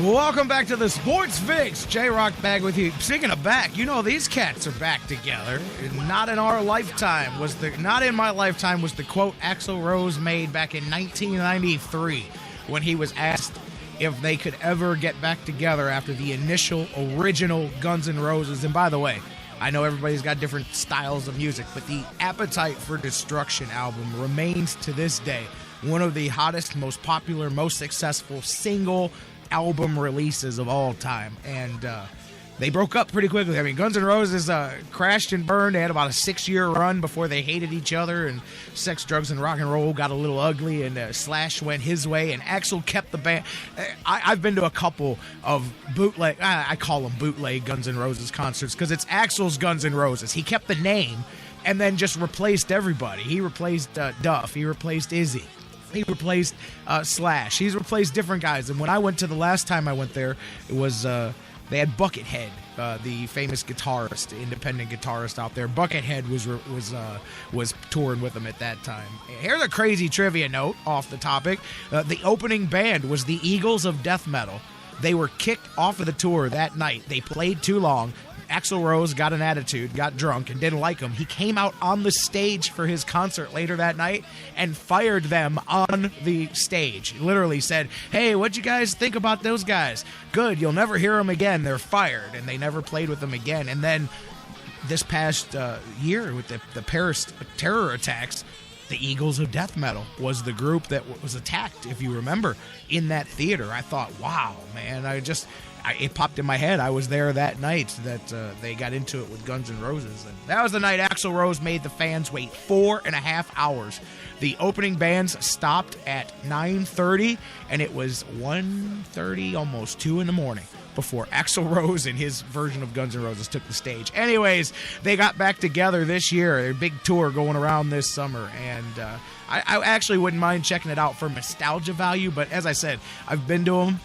Welcome back to the Sports Fix. J-Rocc back with you. Speaking of back, you know these cats are back together. Not in my lifetime was the quote Axl Rose made back in 1993 when he was asked if they could ever get back together after the initial original Guns N' Roses. And by the way, I know everybody's got different styles of music, but the Appetite for Destruction album remains to this day one of the hottest, most popular, most successful single album releases of all time. And they broke up pretty quickly. I mean, Guns N' Roses crashed and burned. They had about a 6-year run before they hated each other, and sex, drugs, and rock and roll got a little ugly, and Slash went his way, and Axl kept the band. I've been to a couple of bootleg, I call them bootleg Guns N' Roses concerts, because it's Axl's Guns N' Roses. He kept the name and then just replaced everybody. He replaced Duff. He replaced Izzy. He replaced Slash. He's replaced different guys. And when I went to the last time I went there, it was they had Buckethead, the famous guitarist, independent guitarist out there. Buckethead was touring with them at that time. Here's a crazy trivia note off the topic. The opening band was the Eagles of Death Metal. They were kicked off of the tour that night. They played too long. Axl Rose got an attitude, got drunk, and didn't like him. He came out on the stage for his concert later that night and fired them on the stage. Literally said, hey, what'd you guys think about those guys? Good, you'll never hear them again. They're fired. And they never played with them again. And then this past year with the Paris terror attacks, the Eagles of Death Metal was the group that was attacked, if you remember, in that theater. I thought, wow, man, it popped in my head. I was there that night that they got into it with Guns N' Roses. And that was the night Axl Rose made the fans wait 4.5 hours. The opening bands stopped at 9:30, and it was 1:30, almost 2 in the morning, before Axl Rose and his version of Guns N' Roses took the stage. Anyways, they got back together this year. Their big tour going around this summer, and I actually wouldn't mind checking it out for nostalgia value, but as I said, I've been to him.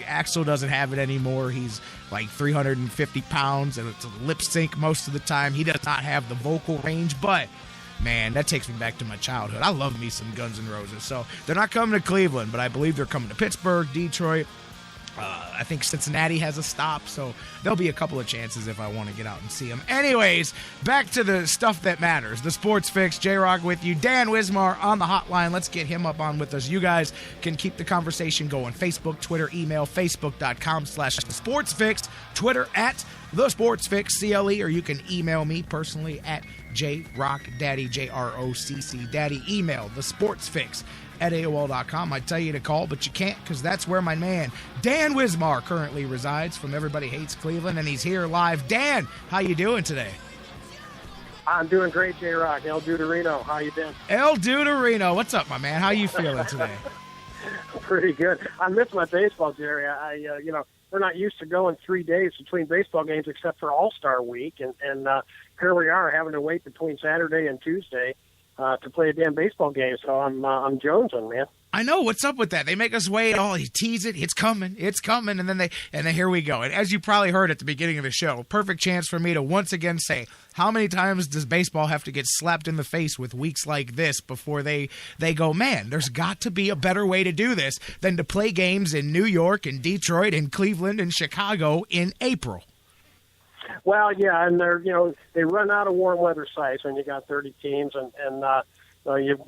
Axl doesn't have it anymore. He's like 350 pounds, and it's a lip sync most of the time. He does not have the vocal range, but man, that takes me back to my childhood. I love me some Guns N' Roses. So they're not coming to Cleveland, but I believe they're coming to Pittsburgh, Detroit. I think Cincinnati has a stop, so there'll be a couple of chances if I want to get out and see them. Anyways, back to the stuff that matters. The Sports Fix, J-Rocc with you. Dan Wismar on the hotline. Let's get him up on with us. You guys can keep the conversation going. Facebook, Twitter, email, facebook.com/thesportsfix, Twitter @thesportsfix, CLE, or you can email me personally at JRockDaddy, JROCC Daddy. Email thesportsfix@AOL.com. I tell you to call, but you can't, because that's where my man Dan Wismar currently resides from Everybody Hates Cleveland, and he's here live. Dan, how you doing today? I'm doing great, J-Rocc. El Duderino, how you been? El Duderino, what's up, my man? How you feeling today? Pretty good. I miss my baseball, Jerry. We're not used to going 3 days between baseball games except for All-Star Week, and here we are having to wait between Saturday and Tuesday to play a damn baseball game. So I'm jonesing, man. I know. What's up with that? They make us wait. Oh, you tease it. It's coming. And then here we go. And as you probably heard at the beginning of the show, perfect chance for me to once again say, how many times does baseball have to get slapped in the face with weeks like this before they go, man, there's got to be a better way to do this than to play games in New York and Detroit and Cleveland and Chicago in April. Well, yeah, and they run out of warm weather sites when you got 30 teams, and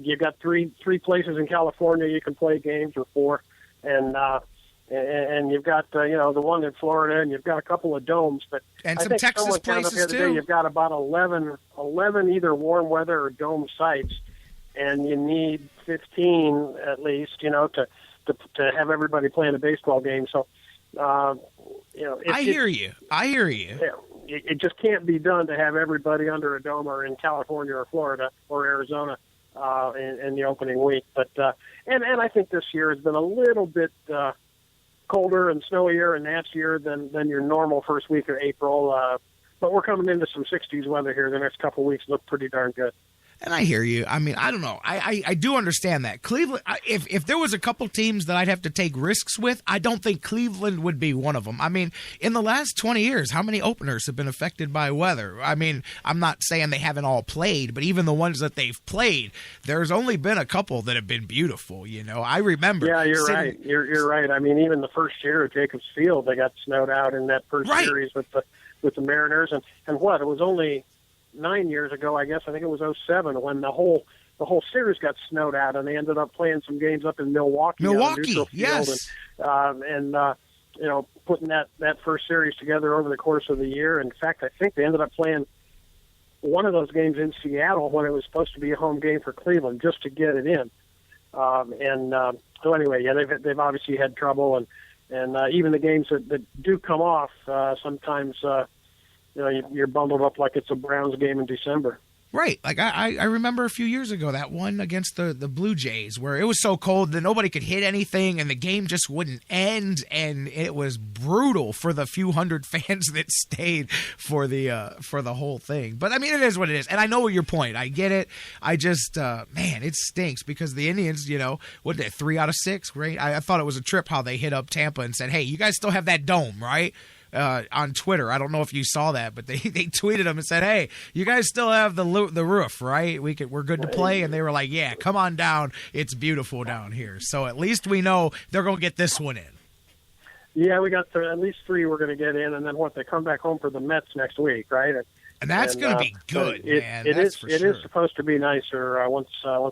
you've got three places in California you can play games, or 4, and you've got the one in Florida, and you've got a couple of domes, but and I some think Texas places too. You've got about 11 either warm weather or dome sites, and you need 15 at least, to have everybody playing a baseball game. So. I hear you. Yeah, it just can't be done to have everybody under a dome or in California or Florida or Arizona in the opening week. But and I think this year has been a little bit colder and snowier and nastier than your normal first week of April. But we're coming into some 60s weather here. The next couple of weeks look pretty darn good. And I hear you. I mean, I don't know. I do understand that. Cleveland, if there was a couple teams that I'd have to take risks with, I don't think Cleveland would be one of them. I mean, in the last 20 years, how many openers have been affected by weather? I mean, I'm not saying they haven't all played, but even the ones that they've played, there's only been a couple that have been beautiful, you know. I remember. Yeah, you're right. You're right. I mean, even the first year at Jacobs Field, they got snowed out in that first series with the Mariners. And what? It was only 9 years ago, I guess. I think it was 2007 when the whole series got snowed out, and they ended up playing some games up in Milwaukee. Yes. And you know, putting that first series together over the course of the year. In fact, I think they ended up playing one of those games in Seattle when it was supposed to be a home game for Cleveland, just to get it in. So anyway, yeah, they've obviously had trouble, and even the games that do come off sometimes. You know, you're bundled up like it's a Browns game in December. Right. Like I remember a few years ago that one against the Blue Jays where it was so cold that nobody could hit anything and the game just wouldn't end, and it was brutal for the few hundred fans that stayed for the whole thing. But I mean, it is what it is, and I know your point. I get it. I just man, it stinks because the Indians, you know, what did they 3 out of 6? Right? I thought it was a trip how they hit up Tampa and said, "Hey, you guys still have that dome, right?" On Twitter. I don't know if you saw that, but they tweeted them and said, "Hey, you guys still have the roof, right? We're good to play." And they were like, "Yeah, come on down. It's beautiful down here." So at least we know they're going to get this one in. Yeah, we got at least 3 we're going to get in, and then they come back home for the Mets next week, right? And that's going to be good, man. It is supposed to be nicer once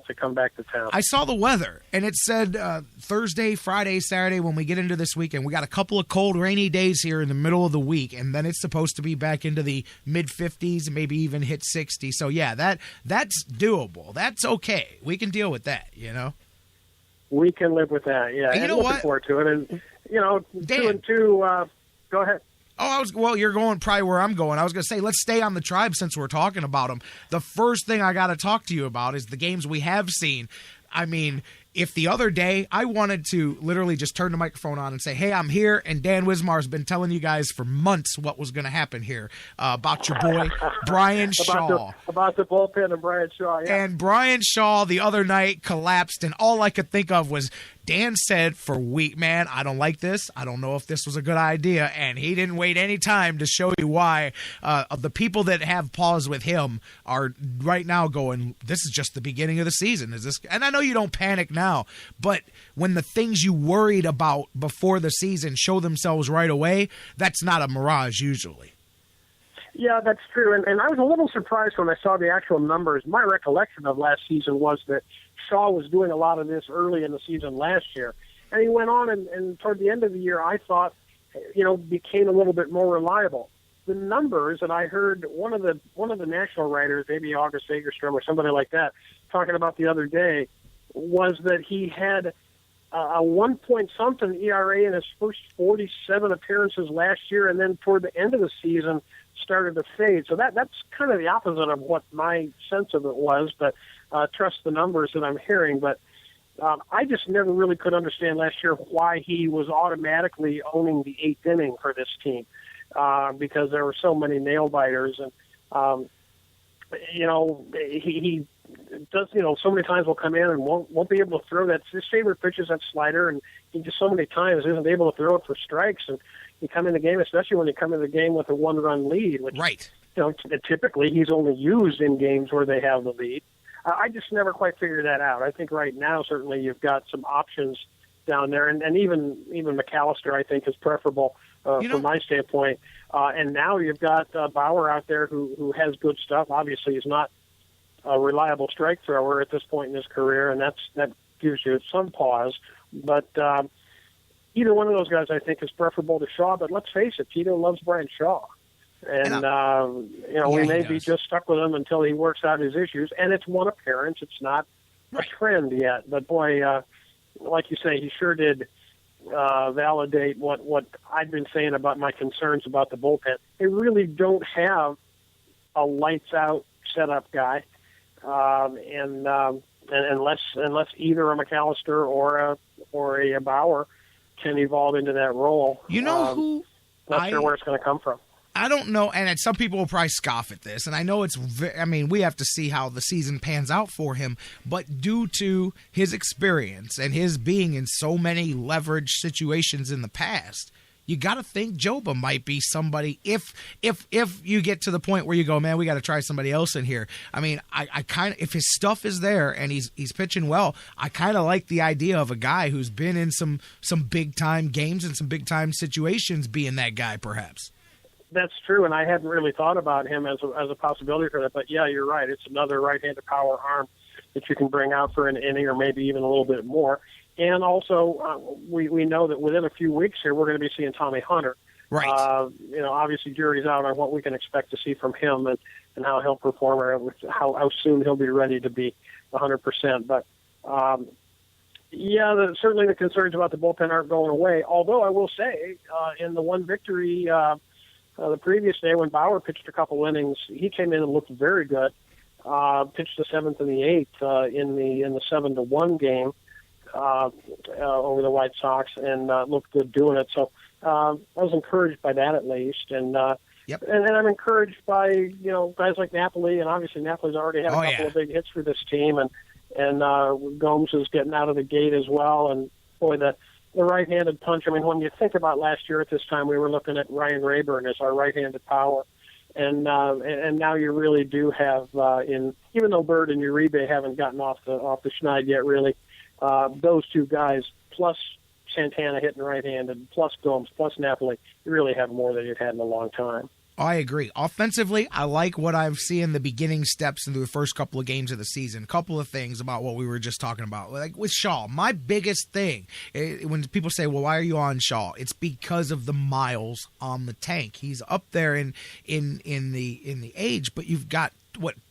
they come back to town. I saw the weather, and it said Thursday, Friday, Saturday, when we get into this weekend, we got a couple of cold, rainy days here in the middle of the week, and then it's supposed to be back into the mid-50s, maybe even hit 60. So, yeah, that's doable. That's okay. We can deal with that, you know? We can live with that, yeah. And you know looking what? forward to it. And, you know, Dan. 2-2, go ahead. Oh, you're going probably where I'm going. I was going to say, let's stay on the Tribe since we're talking about them. The first thing I got to talk to you about is the games we have seen. I mean, if the other day I wanted to literally just turn the microphone on and say, "Hey, I'm here," and Dan Wismar has been telling you guys for months what was going to happen here about your boy, Brian Shaw. About the bullpen and Brian Shaw, yeah. And Brian Shaw the other night collapsed, and all I could think of was, Dan said for week, "Man, I don't like this. I don't know if this was a good idea." And he didn't wait any time to show you why. The people that have pause with him are right now going, "This is just the beginning of the season." And I know you don't panic now, but when the things you worried about before the season show themselves right away, that's not a mirage usually. Yeah, that's true. And I was a little surprised when I saw the actual numbers. My recollection of last season was that Shaw was doing a lot of this early in the season last year. And he went on, and toward the end of the year, I thought, you know, became a little bit more reliable. The numbers that I heard one of the national writers, maybe August Fagerstrom or somebody like that, talking about the other day, was that he had a 1-point-something ERA in his first 47 appearances last year, and then toward the end of the season started to fade. So that's kind of the opposite of what my sense of it was, but trust the numbers that I'm hearing. But I just never really could understand last year why he was automatically owning the 8th inning for this team, because there were so many nail-biters. And, you know, he does, you know, so many times will come in and won't be able to throw that. His favorite pitch is that slider, and he just so many times isn't able to throw it for strikes. And you come in the game, especially when you come in the game with a 1-run lead, which, right, you know, typically he's only used in games where they have the lead. I just never quite figured that out. I think right now, certainly, you've got some options down there, and even McAllister, I think, is preferable from my standpoint. And now you've got Bauer out there who has good stuff. Obviously, he's not a reliable strike thrower at this point in his career, and that gives you some pause. But either one of those guys, I think, is preferable to Shaw. But let's face it, Tito loves Brian Shaw. And, you know, we may be just stuck with him until he works out his issues. And it's one appearance. It's not a trend yet. But, boy, like you say, he sure did validate what I've been saying about my concerns about the bullpen. They really don't have a lights-out setup guy. And unless either a McAllister or a Bauer can evolve into that role. You know who? Not sure where it's going to come from. I don't know, and some people will probably scoff at this, and I know we have to see how the season pans out for him, but due to his experience and his being in so many leverage situations in the past, you got to think Joba might be somebody if you get to the point where you go, man, we got to try somebody else in here. I mean, I kind of, if his stuff is there and he's pitching well, I kind of like the idea of a guy who's been in some big time games and some big time situations being that guy, perhaps. That's true, and I hadn't really thought about him as a possibility for that. But yeah, you're right. It's another right-handed power arm that you can bring out for an inning or maybe even a little bit more. And also, we know that within a few weeks here, we're going to be seeing Tommy Hunter. Right. Obviously, jury's out on what we can expect to see from him and how he'll perform or how soon he'll be ready to be 100%. But, certainly the concerns about the bullpen aren't going away. Although I will say, in the one victory the previous day when Bauer pitched a couple innings, he came in and looked very good. Pitched the 7th and the 8th in the 7-1 game. Over the White Sox and looked good doing it. So I was encouraged by that at least. And and I'm encouraged by, guys like Napoli, and obviously Napoli's already had a couple of big hits for this team, and Gomes is getting out of the gate as well. And boy, the right-handed punch, I mean, when you think about last year at this time, we were looking at Ryan Rayburn as our right-handed power. And now you really do have, even though Bird and Uribe haven't gotten off the schneid yet, really, those two guys, plus Santana hitting right-handed, plus Gomes, plus Napoli, you really have more than you've had in a long time. I agree. Offensively, I like what I've seen the beginning steps into the first couple of games of the season. A couple of things about what we were just talking about. Like with Shaw, my biggest thing, when people say, well, why are you on Shaw? It's because of the miles on the tank. He's up there in the age, but you've got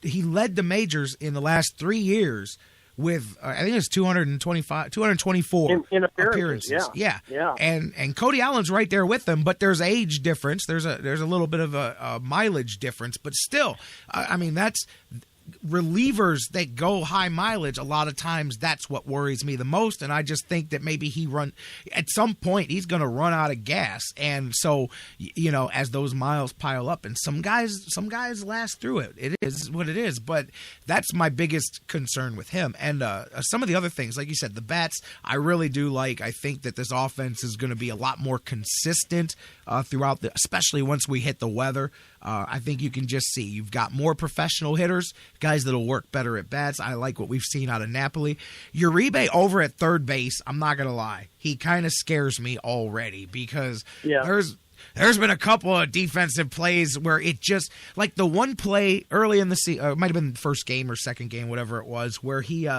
he led the majors in the last 3 years with I think it's 224 in appearances. Yeah. And Cody Allen's right there with them, but there's age difference. There's a little bit of a mileage difference, but still, I mean, that's relievers that go high mileage. A lot of times that's what worries me the most, and I just think that maybe at some point he's going to run out of gas, and so as those miles pile up, and some guys last through it. It is what it is, but that's my biggest concern with him. And some of the other things, like you said, the bats, I really do like. I think that this offense is going to be a lot more consistent throughout especially once we hit the weather. I think you can just see you've got more professional hitters, guys that'll work better at bats. I like what we've seen out of Napoli. Uribe over at third base, I'm not going to lie, he kind of scares me already because there's been a couple of defensive plays where it just, like the one play early in the season, it might have been the first game or second game, whatever it was, where he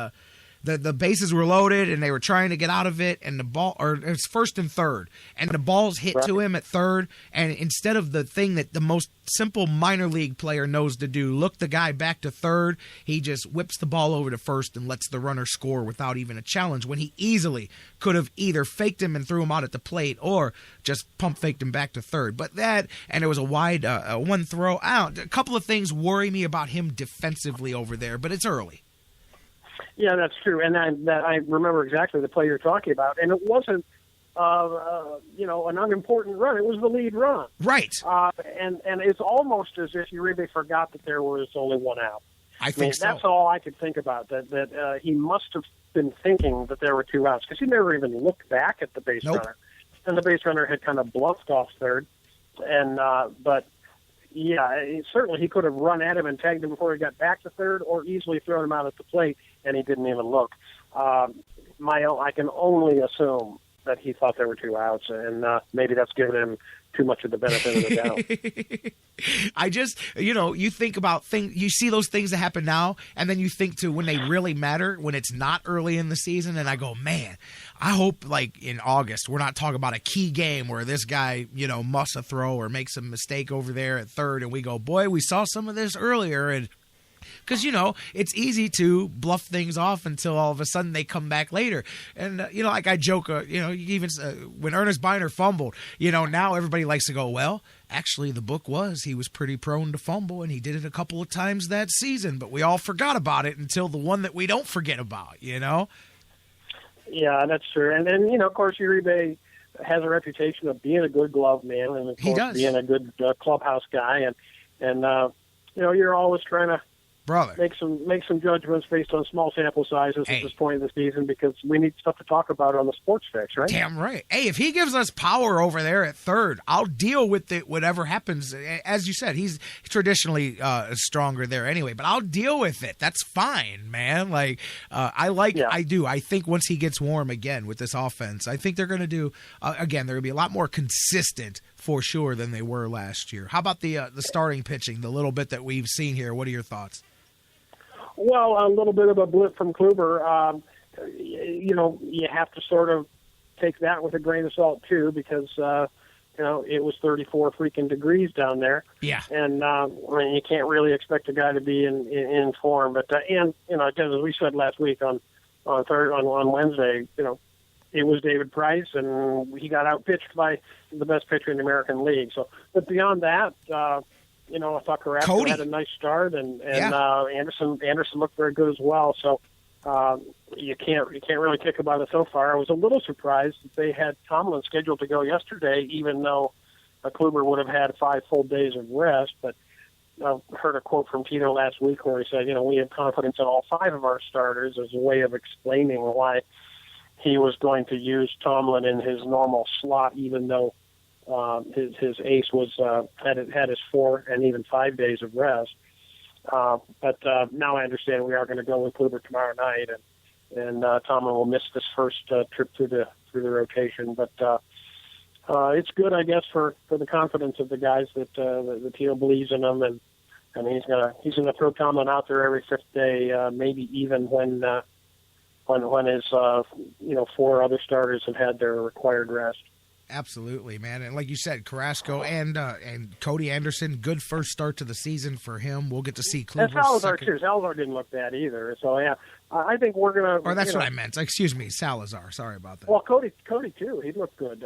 the bases were loaded and they were trying to get out of it, and the ball, or it was first and third, and the ball's hit to him at third, and instead of the thing that the most simple minor league player knows to do, look the guy back to third, he just whips the ball over to first and lets the runner score without even a challenge, when he easily could have either faked him and threw him out at the plate or just pump faked him back to third. But that, and it was a wide one throw out. A couple of things worry me about him defensively over there, but it's early. Yeah, that's true, and I remember exactly the play you're talking about, and it wasn't, an unimportant run. It was the lead run, right? And it's almost as if Uribe forgot that there was only one out. I think so. That's all I could think about. That he must have been thinking that there were two outs because he never even looked back at the base runner, and the base runner had kind of bluffed off third, and but. Yeah, certainly he could have run at him and tagged him before he got back to third, or easily thrown him out at the plate, and he didn't even look. I can only assume that he thought there were two outs, and maybe that's giving him too much of the benefit of the doubt. I just, you think about you see those things that happen now, and then you think to when they really matter, when it's not early in the season, and I go, man, I hope like in August we're not talking about a key game where this guy, musts a throw or makes a mistake over there at third, and we go, boy, we saw some of this earlier, and because, it's easy to bluff things off until all of a sudden they come back later. And, like I joke, even when Ernest Biner fumbled, now everybody likes to go, well, actually the book was he was pretty prone to fumble, and he did it a couple of times that season. But we all forgot about it until the one that we don't forget about, Yeah, that's true. And then, of course, Uribe has a reputation of being a good glove man and of course, being a good clubhouse guy. And you're always trying to make some judgments based on small sample sizes at this point in the season because we need stuff to talk about on the Sports Fix, right? Damn right. Hey, if he gives us power over there at third, I'll deal with it, whatever happens. As you said, he's traditionally stronger there anyway, but I'll deal with it. That's fine, man. Like, I do. I think once he gets warm again with this offense, I think they're going to do, again, they're going to be a lot more consistent for sure than they were last year. How about the starting pitching, the little bit that we've seen here? What are your thoughts? Well, a little bit of a blip from Kluber. You have to sort of take that with a grain of salt, too, because, it was 34 freaking degrees down there. Yeah. And, you can't really expect a guy to be in form. But, as we said last week on Wednesday, it was David Price, and he got outpitched by the best pitcher in the American League. So, but beyond that, I thought Carrasco had a nice start, and Anderson looked very good as well. So you can't really kick about it so far. I was a little surprised that they had Tomlin scheduled to go yesterday, even though Kluber would have had 5 full days of rest. But I heard a quote from Tito last week where he said, we have confidence in all 5 of our starters as a way of explaining why he was going to use Tomlin in his normal slot, even though his ace was had his 4 and even 5 days of rest. But now I understand we are going to go with Kluber tomorrow night, and Tomlin will miss this first trip through the rotation. But it's good, I guess, for the confidence of the guys that the Tito believes in them, and he's gonna throw Tomlin out there every 5th day, maybe even when his 4 other starters have had their required rest. Absolutely, man. And like you said, Carrasco and Cody Anderson, good first start to the season for him. We'll get to see Kluber. And Salazar, too. Salazar didn't look bad either. So, yeah, I think we're going to... Or that's what I meant. Excuse me, Salazar. Sorry about that. Well, Cody too. He looked good.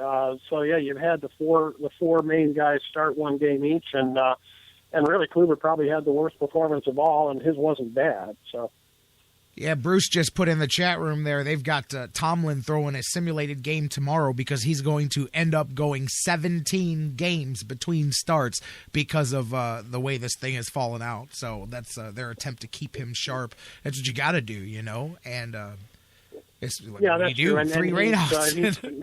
So, yeah, you've had the four main guys start one game each, and really Kluber probably had the worst performance of all, and his wasn't bad, so... Yeah, Bruce just put in the chat room there. They've got Tomlin throwing a simulated game tomorrow because he's going to end up going 17 games between starts because of the way this thing has fallen out. So that's their attempt to keep him sharp. That's what you got to do, And it's like, that's true. And 3 rainouts.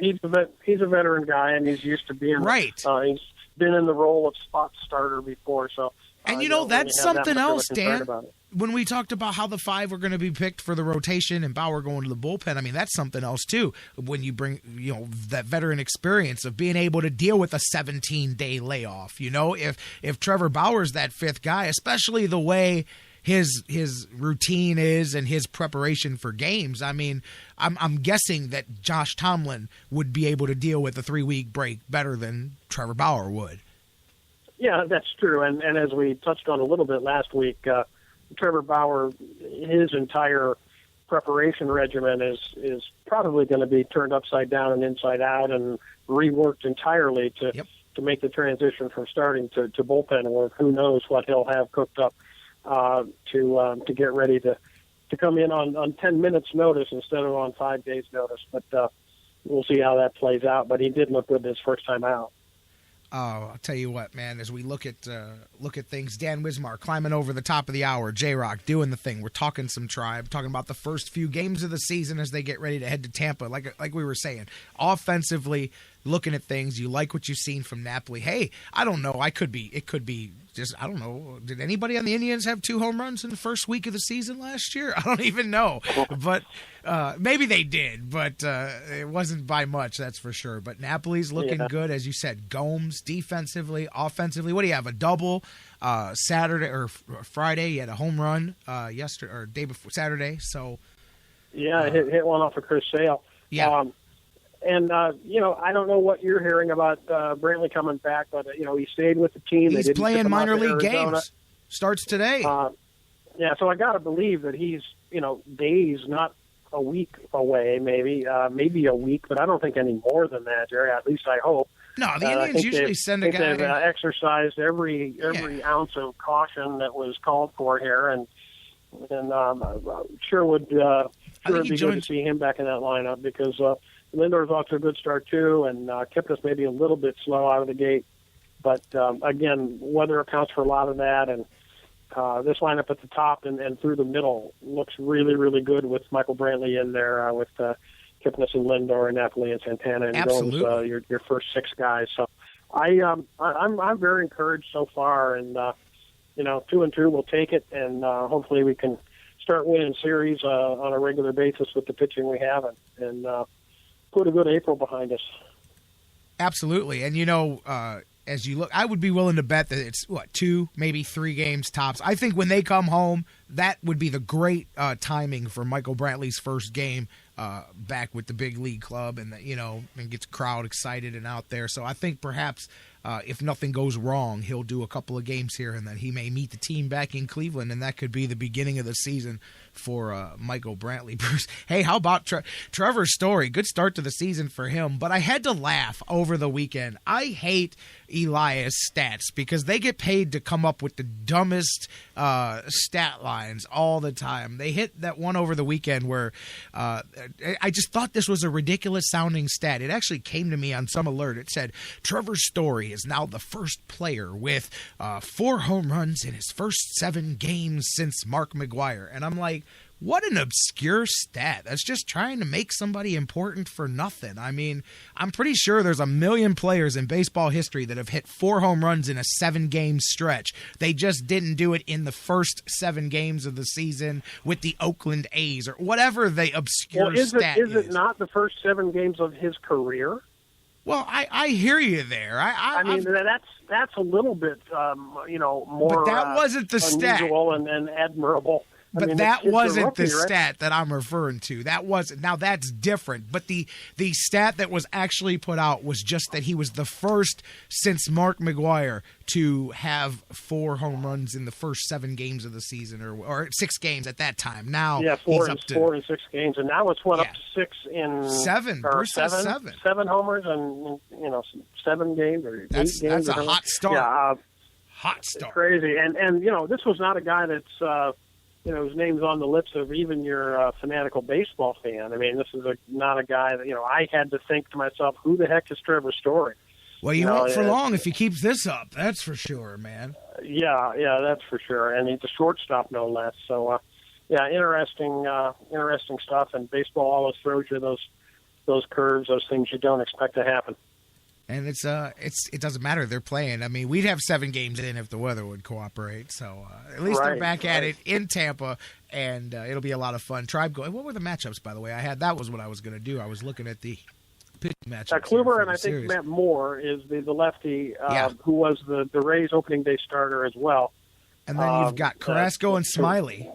He's a veteran guy, and he's used to being right. He's been in the role of spot starter before, so. And that's something else, Dan. When we talked about how the 5 were going to be picked for the rotation and Bauer going to the bullpen, that's something else too. When you bring, that veteran experience of being able to deal with a 17-day layoff, if Trevor Bauer's that 5th guy, especially the way his routine is and his preparation for games. I'm guessing that Josh Tomlin would be able to deal with a 3-week break better than Trevor Bauer would. Yeah, that's true. And as we touched on a little bit last week, Trevor Bauer, his entire preparation regimen is probably going to be turned upside down and inside out and reworked entirely to make the transition from starting to bullpen work. Who knows what he'll have cooked up to get ready to come in on 10 minutes notice instead of on 5 days notice. But we'll see how that plays out. But he did look good his first time out. Oh, I'll tell you what, man, as we look at things, Dan Wismar climbing over the top of the hour, J-Rocc doing the thing. We're talking some Tribe, talking about the first few games of the season as they get ready to head to Tampa. Like we were saying, offensively, looking at things, you like what you've seen from Napoli. Hey, I don't know. It could be just, I don't know. Did anybody on the Indians have 2 home runs in the first week of the season last year? I don't even know. But maybe they did, but it wasn't by much, that's for sure. But Napoli's looking good, as you said. Gomes, defensively, offensively. What do you have, a double Saturday or Friday? You had a home run yesterday or day before Saturday. So yeah, hit one off of Chris Sale. Yeah. And, I don't know what you're hearing about Brantley coming back, but, he stayed with the team. He's playing minor league games. Starts today. So I got to believe that he's, days, not a week away, maybe a week, but I don't think any more than that, Jerry. At least I hope. No, the Indians usually send a guy. They've exercised every ounce of caution that was called for here, and sure would be good to see him back in that lineup because Lindor's off to a good start too, and Kipnis maybe a little bit slow out of the gate. But again, weather accounts for a lot of that, and this lineup at the top and through the middle looks really, really good with Michael Brantley in there with Kipnis and Lindor and Napoli and Santana and Jones, your first 6 guys. So I'm very encouraged so far, and 2-2 we'll take it, and hopefully we can start winning series on a regular basis with the pitching we have, and put a good April behind us. Absolutely, and as you look, I would be willing to bet that it's 2, maybe 3 games tops. I think when they come home, that would be the great timing for Michael Brantley's first game back with the big league club, and and gets crowd excited and out there. So I think perhaps if nothing goes wrong, he'll do a couple of games here, and then he may meet the team back in Cleveland, and that could be the beginning of the season for Michael Brantley. Bruce, hey, how about Trevor Story? Good start to the season for him, but I had to laugh over the weekend. I hate Elias stats because they get paid to come up with the dumbest stat lines all the time. They hit that one over the weekend where I just thought this was a ridiculous sounding stat. It actually came to me on some alert. It said Trevor Story is now the first player with 4 home runs in his first 7 games since Mark McGwire. And I'm like, what an obscure stat. That's just trying to make somebody important for nothing. I mean, I'm pretty sure there's a million players in baseball history that have hit 4 home runs in a 7-game stretch. They just didn't do it in the first 7 games of the season with the Oakland A's or whatever the obscure stat is. Is it not the first 7 games of his career? Well, I hear you there. I mean, that's a little bit, more but that wasn't the unusual and admirable. But that wasn't the stat that I'm referring to. That wasn't. Now that's different. But the stat that was actually put out was just that he was the first since Mark McGwire to have 4 home runs in the first 7 games of the season, or 6 games at that time. Now four in 6 games, and now it's up to 6 in 7. Bruce says 7. 7 homers and 7 games or 8 games. That's a hot start. Yeah, hot start. It's crazy, and this was not a guy that's. His name's on the lips of even your fanatical baseball fan. I mean, this is not a guy that, I had to think to myself, who the heck is Trevor Story? Well, you won't for long if he keeps this up. That's for sure, man. Yeah, that's for sure. And he's a shortstop, no less. So, interesting stuff. And baseball always throws you those curves, those things you don't expect to happen. And it doesn't matter. They're playing. I mean, we'd have 7 games in if the weather would cooperate. So at least they're back at it in Tampa, and it'll be a lot of fun. Tribe going. What were the matchups, by the way? That was what I was going to do. I was looking at the pitching matchups. Kluber and I think Matt Moore is the lefty who was the Rays opening day starter as well. And then you've got Carrasco and Smiley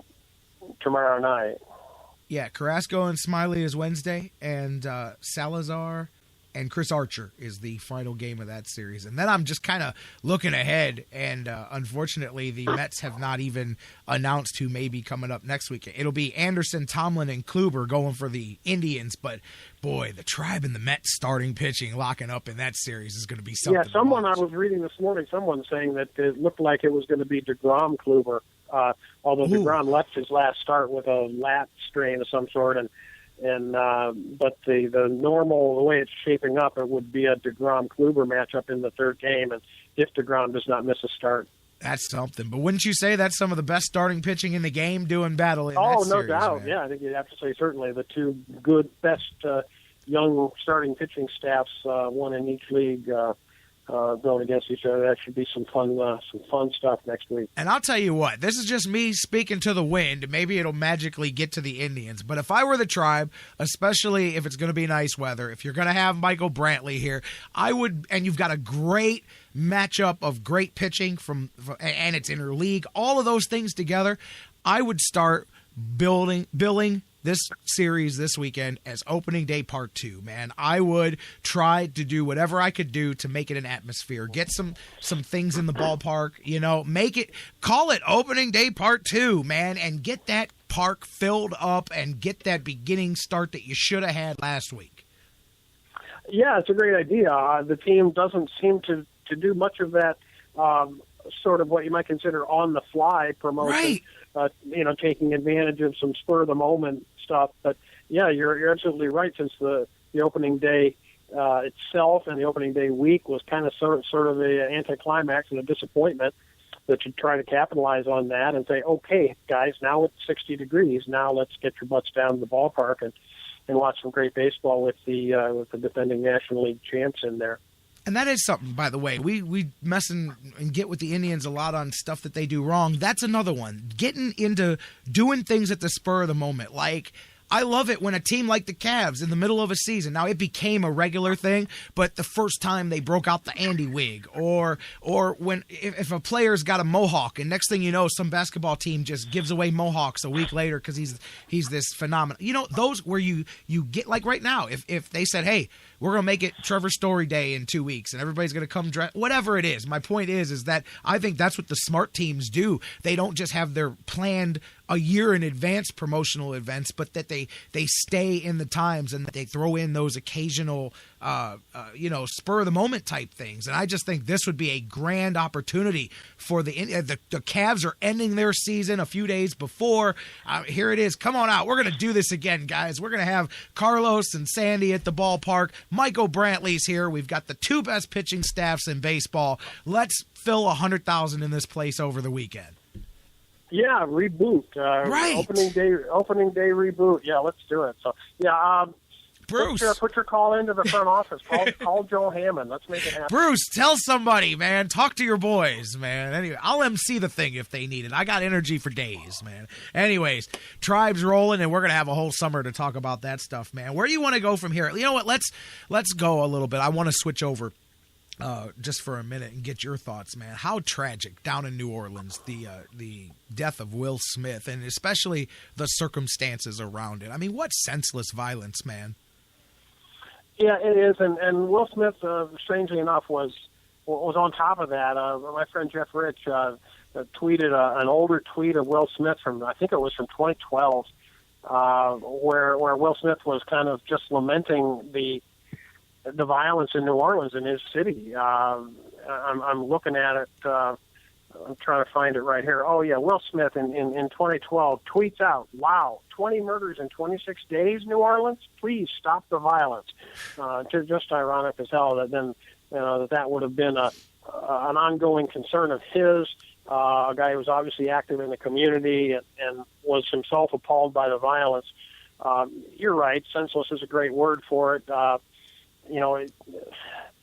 tomorrow night. Yeah, Carrasco and Smiley is Wednesday, and Salazar and Chris Archer is the final game of that series. And then I'm just kind of looking ahead, and unfortunately the Mets have not even announced who may be coming up next week. It'll be Anderson, Tomlin, and Kluber going for the Indians, but boy, the Tribe and the Mets starting pitching locking up in that series is going to be something. Yeah, someone I was reading this morning, someone saying that it looked like it was going to be DeGrom Kluber, although DeGrom left his last start with a lat strain of some sort, but the normal, the way it's shaping up, it would be a DeGrom Kluber matchup in the 3rd game, and if DeGrom does not miss a start. That's something. But wouldn't you say that's some of the best starting pitching in the game doing battle in that series? Oh, no doubt. Man? Yeah, I think you'd have to say certainly the 2 best young starting pitching staffs, one in each league, going against each other. That should be some fun stuff next week. And I'll tell you what, this is just me speaking to the wind. Maybe it'll magically get to the Indians. But if I were the Tribe, especially if it's going to be nice weather, if you're going to have Michael Brantley here, I would, and you've got a great matchup of great pitching and it's interleague, all of those things together, I would start billing this series this weekend as opening day part 2, man. I would try to do whatever I could do to make it an atmosphere, get some things in the ballpark, call it opening day part 2, man, and get that park filled up and get that beginning start that you should have had last week. Yeah, it's a great idea. The team doesn't seem to do much of that sort of what you might consider on-the-fly promotion, taking advantage of some spur-of-the-moment stuff. But, yeah, you're absolutely right. Since the the opening day itself and the opening day week was kind of sort of an anticlimax and a disappointment, that you try to capitalize on that and say, okay, guys, now it's 60 degrees. Now let's get your butts down to the ballpark and watch some great baseball with the defending National League champs in there. And that is something, by the way. We mess and get with the Indians a lot on stuff that they do wrong. That's another one. Getting into doing things at the spur of the moment. Like, I love it when a team like the Cavs in the middle of a season, now it became a regular thing, but the first time they broke out the Andy wig, or when if a player's got a mohawk and next thing you know, some basketball team just gives away mohawks a week later because he's this phenomenon. You know, those where you get, like right now, if they said, hey, we're going to make it Trevor Story Day in 2 weeks and everybody's going to come dress, whatever it is. My point is that I think that's what the smart teams do. They don't just have their planned a year in advance promotional events, but that they stay in the times and that they throw in those occasional, spur of the moment type things. And I just think this would be a grand opportunity for the Cavs are ending their season a few days before. Here it is. Come on out. We're going to do this again, guys. We're going to have Carlos and Sandy at the ballpark. Michael Brantley's here. We've got the two best pitching staffs in baseball. Let's fill 100,000 in this place over the weekend. Yeah, reboot. Right. Opening day reboot. Yeah, let's do it. So, yeah, Bruce, put your call into the front office. Call Joe Hammond. Let's make it happen. Bruce, tell somebody, man. Talk to your boys, man. Anyway, I'll MC the thing if they need it. I got energy for days, man. Anyways, Tribe's rolling, and we're gonna have a whole summer to talk about that stuff, man. Where do you want to go from here? You know what? Let's go a little bit. I want to switch over. Just for a minute and get your thoughts, man. How tragic down in New Orleans, the death of Will Smith, and especially the circumstances around it. I mean, what senseless violence, man. Yeah, it is, and Will Smith, strangely enough, was on top of that. My friend Jeff Rich tweeted an older tweet of Will Smith from, I think it was from 2012, where Will Smith was kind of just lamenting the violence in New Orleans, in his city. I'm looking at it. I'm trying to find it right here. Oh, yeah, Will Smith in 2012 tweets out, wow, 20 murders in 26 days, New Orleans? Please stop the violence. Just ironic as hell that then that would have been an ongoing concern of his, a guy who was obviously active in the community and was himself appalled by the violence. You're right, senseless is a great word for it.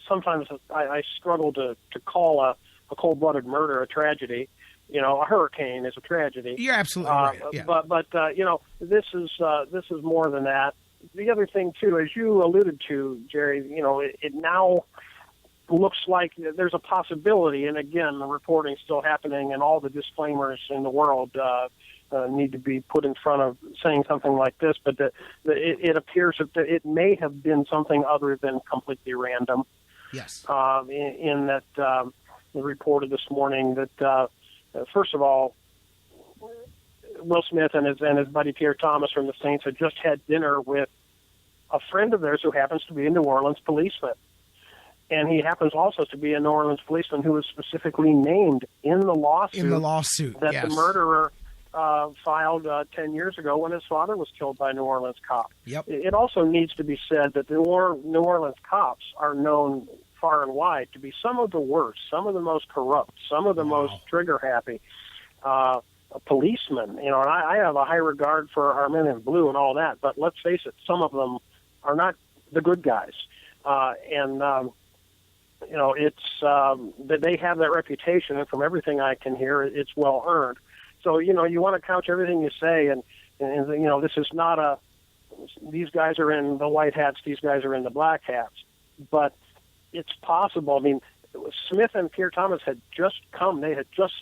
Sometimes I struggle to call a cold-blooded murder a tragedy. A hurricane is a tragedy. You're absolutely right. Yeah. But this is more than that. The other thing too, as you alluded to, Jerry, it now looks like there's a possibility, and again, the reporting's still happening, and all the disclaimers in the world need to be put in front of saying something like this, but it appears that it may have been something other than completely random. Yes. In that they reported this morning that first of all, Will Smith and his buddy Pierre Thomas from the Saints had just had dinner with a friend of theirs who happens to be a New Orleans policeman. And he happens also to be a New Orleans policeman who was specifically named in the lawsuit. That yes. The murderer filed 10 years ago when his father was killed by a New Orleans cop. Yep. It also needs to be said that the New Orleans cops are known far and wide to be some of the worst, some of the most corrupt, some of the most trigger-happy policemen. And I have a high regard for our men in blue and all that, but let's face it, some of them are not the good guys. It's that they have that reputation, and from everything I can hear, it's well earned. So, you want to couch everything you say, and this is not these guys are in the white hats, these guys are in the black hats. But it's possible. I mean, Smith and Pierre Thomas had just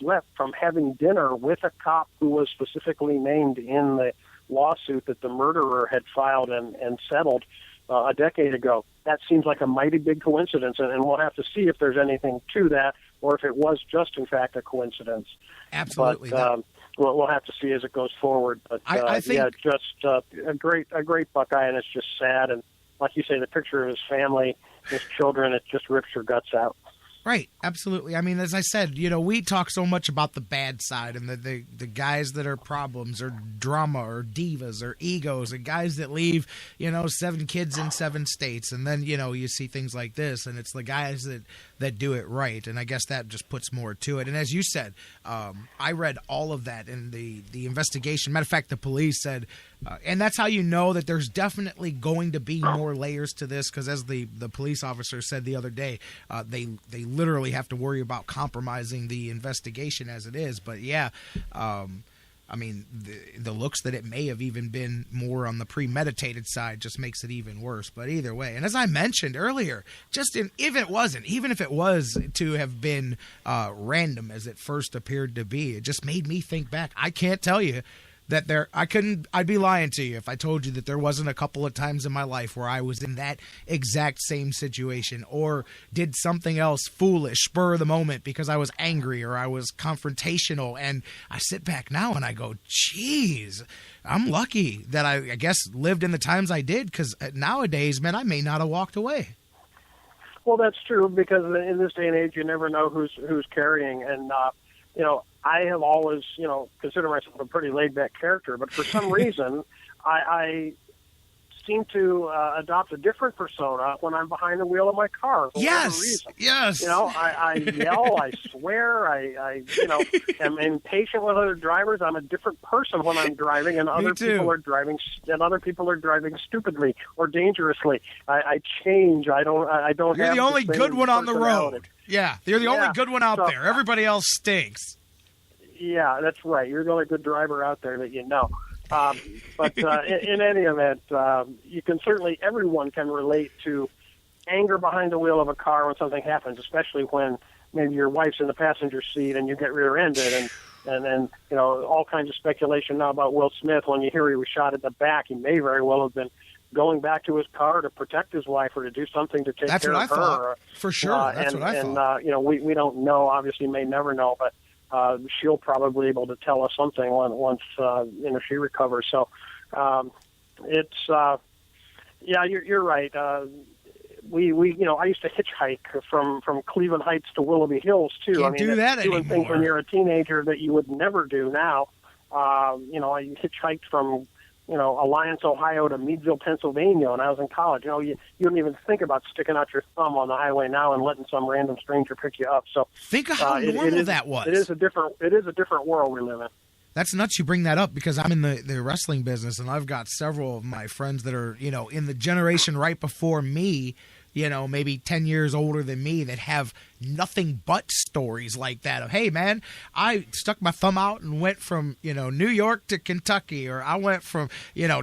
left from having dinner with a cop who was specifically named in the lawsuit that the murderer had filed and settled a decade ago. That seems like a mighty big coincidence, and we'll have to see if there's anything to that, or if it was just, in fact, a coincidence. Absolutely. But we'll have to see as it goes forward. But I think, just a great Buckeye, and it's just sad. And like you say, the picture of his family, his children, it just rips your guts out. Right, absolutely. I mean, as I said, we talk so much about the bad side and the guys that are problems or drama or divas or egos and guys that leave, 7 kids in 7 states. And then, you see things like this, and it's the guys that do it right. And I guess that just puts more to it. And as you said, I read all of that in the investigation. Matter of fact, the police said, and that's how you know that there's definitely going to be more layers to this, because as the police officer said the other day, they literally have to worry about compromising the investigation as it is. But yeah, I mean, the looks that it may have even been more on the premeditated side just makes it even worse. But either way, and as I mentioned earlier, even if it was to have been random as it first appeared to be, it just made me think back. I can't tell you that I'd be lying to you if I told you that there wasn't a couple of times in my life where I was in that exact same situation or did something else foolish, spur of the moment, because I was angry or I was confrontational. And I sit back now and I go, geez, I'm lucky that I guess lived in the times I did, because nowadays, man, I may not have walked away. Well, that's true, because in this day and age, you never know who's carrying. And, I have always, considered myself a pretty laid-back character, but for some reason, I seem to adopt a different persona when I'm behind the wheel of my car. For whatever reason. Yes. I yell, I swear, I am impatient with other drivers. I'm a different person when I'm driving, and other people are driving, stupidly or dangerously. I change. I don't. You're have the only good one on the road. personality. Yeah, you're the only good one out there. Everybody else stinks. Yeah, that's right. You're the only good driver out there that you know. But in any event, everyone can relate to anger behind the wheel of a car when something happens, especially when maybe your wife's in the passenger seat and you get rear-ended, and then all kinds of speculation now about Will Smith. When you hear he was shot at the back, he may very well have been going back to his car to protect his wife or to do something to take care of her. Thought. For sure, that's what I thought. And we don't know. Obviously, may never know, but she'll probably be able to tell us something once she recovers. So it's you're right. We I used to hitchhike from Cleveland Heights to Willoughby Hills too. Can't do that doing anymore. Things when you're a teenager that you would never do now. I hitchhiked from Alliance, Ohio to Meadville, Pennsylvania when I was in college. You don't even think about sticking out your thumb on the highway now and letting some random stranger pick you up. So think of how normal that was. It is a different world we live in. That's nuts you bring that up, because I'm in the wrestling business, and I've got several of my friends that are, in the generation right before me, maybe 10 years older than me, that have nothing but stories like that of, hey, man, I stuck my thumb out and went from, New York to Kentucky, or I went from,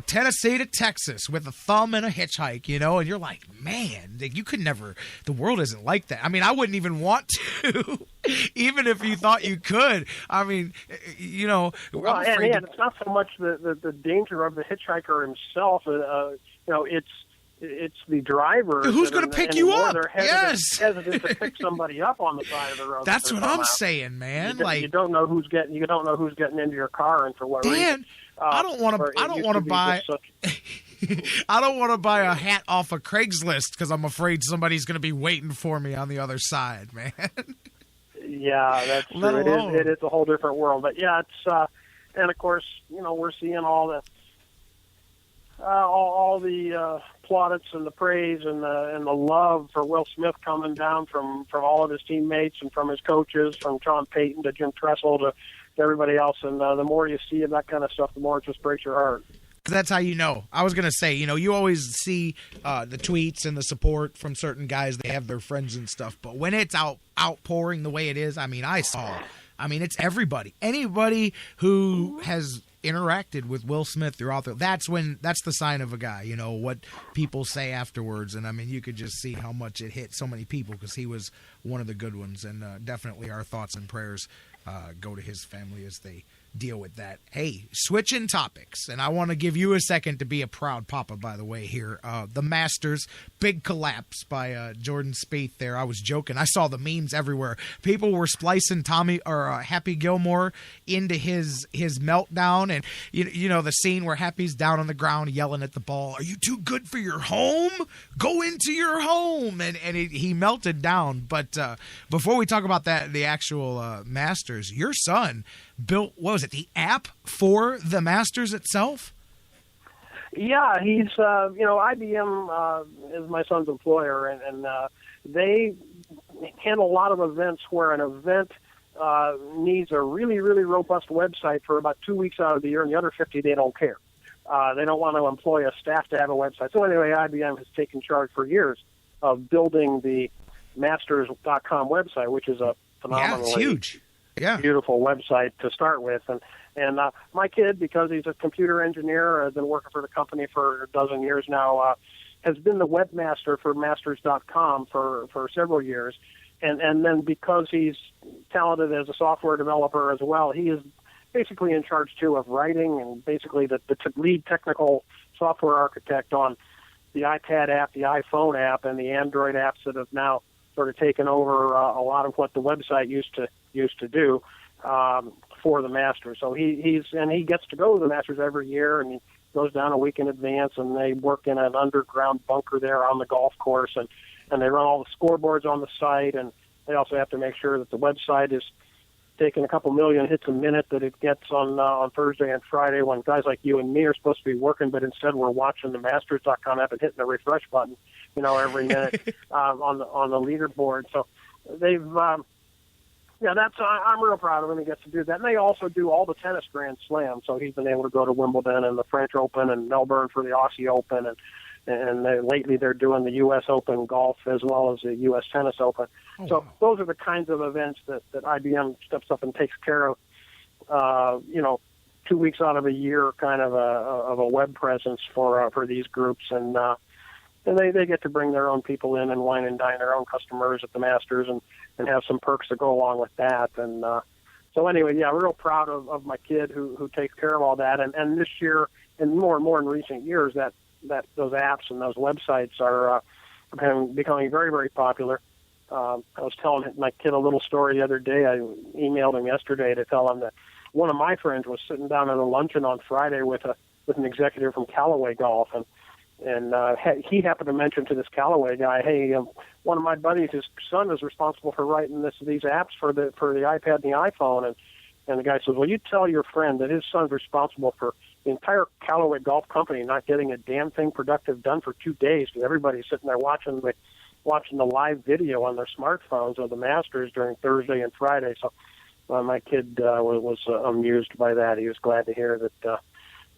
Tennessee to Texas with a thumb and a hitchhike, and you're like, man, you could never, the world isn't like that. I mean, I wouldn't even want to, even if you thought you could. I mean, Well, and it's not so much the danger of the hitchhiker himself, it's the driver. Who's going to pick you up? They're hesitant to pick somebody up on the side of the road. That's what I'm saying, man. You don't know who's getting into your car and for what reason. Dan, I don't want to buy. I don't want to buy a hat off of Craigslist because I'm afraid somebody's going to be waiting for me on the other side, man. Yeah, that's true. It is a whole different world. But yeah, it's and of course, we're seeing all the plaudits and the praise and the love for Will Smith coming down from all of his teammates and from his coaches, from Sean Payton to Jim Tressel to everybody else. And the more you see of that kind of stuff, the more it just breaks your heart. That's how you know. I was going to say, you always see the tweets and the support from certain guys. They have their friends and stuff. But when it's outpouring the way it is, it's everybody. Anybody who has interacted with Will Smith throughout that's the sign of a guy, what people say afterwards. And you could just see how much it hit so many people, because he was one of the good ones. And definitely our thoughts and prayers go to his family as they deal with that. Hey, switching topics, and I want to give you a second to be a proud papa, by the way, here. The Masters, big collapse by Jordan Speith there. I was joking. I saw the memes everywhere. People were splicing Happy Gilmore into his meltdown, and you know the scene where Happy's down on the ground yelling at the ball, "Are you too good for your home? Go into your home!" And he melted down. But before we talk about that, the actual Masters, your son built, what was it, the app for the Masters itself? Yeah, he's, IBM is my son's employer, and they handle a lot of events where an event needs a really, really robust website for about 2 weeks out of the year, and the other 50 they don't care. They don't want to employ a staff to have a website. So anyway, IBM has taken charge for years of building the Masters.com website, which is a phenomenally it's huge. Yeah. Beautiful website to start with. And my kid, because he's a computer engineer, has been working for the company for a dozen years now, has been the webmaster for Masters.com for several years. And then because he's talented as a software developer as well, he is basically in charge, too, of writing and basically the lead technical software architect on the iPad app, the iPhone app, and the Android apps that have now sort of taken over a lot of what the website used to do for the Masters. So he gets to go to the Masters every year, and he goes down a week in advance, and they work in an underground bunker there on the golf course, and they run all the scoreboards on the site, and they also have to make sure that the website is taking a couple million hits a minute that it gets on Thursday and Friday when guys like you and me are supposed to be working, but instead we're watching the Masters.com app and hitting the refresh button, every minute on the leaderboard. So they've, I'm real proud of him. He gets to do that. And they also do all the tennis Grand Slams. So he's been able to go to Wimbledon and the French Open and Melbourne for the Aussie Open, and lately they're doing the U.S. Open golf as well as the U.S. Tennis Open. So those are the kinds of events that IBM steps up and takes care of, 2 weeks out of a year, kind of a web presence for these groups. And they get to bring their own people in and wine and dine their own customers at the Masters and have some perks that go along with that. And so anyway, yeah, real proud of my kid who takes care of all that. And this year, and more in recent years, that those apps and those websites are becoming very, very popular. I was telling my kid a little story the other day. I emailed him yesterday to tell him that one of my friends was sitting down at a luncheon on Friday with an executive from Callaway Golf, and he happened to mention to this Callaway guy, hey, one of my buddies, his son is responsible for writing these apps for the iPad and the iPhone, and the guy says, well, you tell your friend that his son's responsible for the entire Callaway Golf Company not getting a damn thing productive done for 2 days because everybody's sitting there watching the live video on their smartphones of the Masters during Thursday and Friday. So my kid was amused by that. He was glad to hear that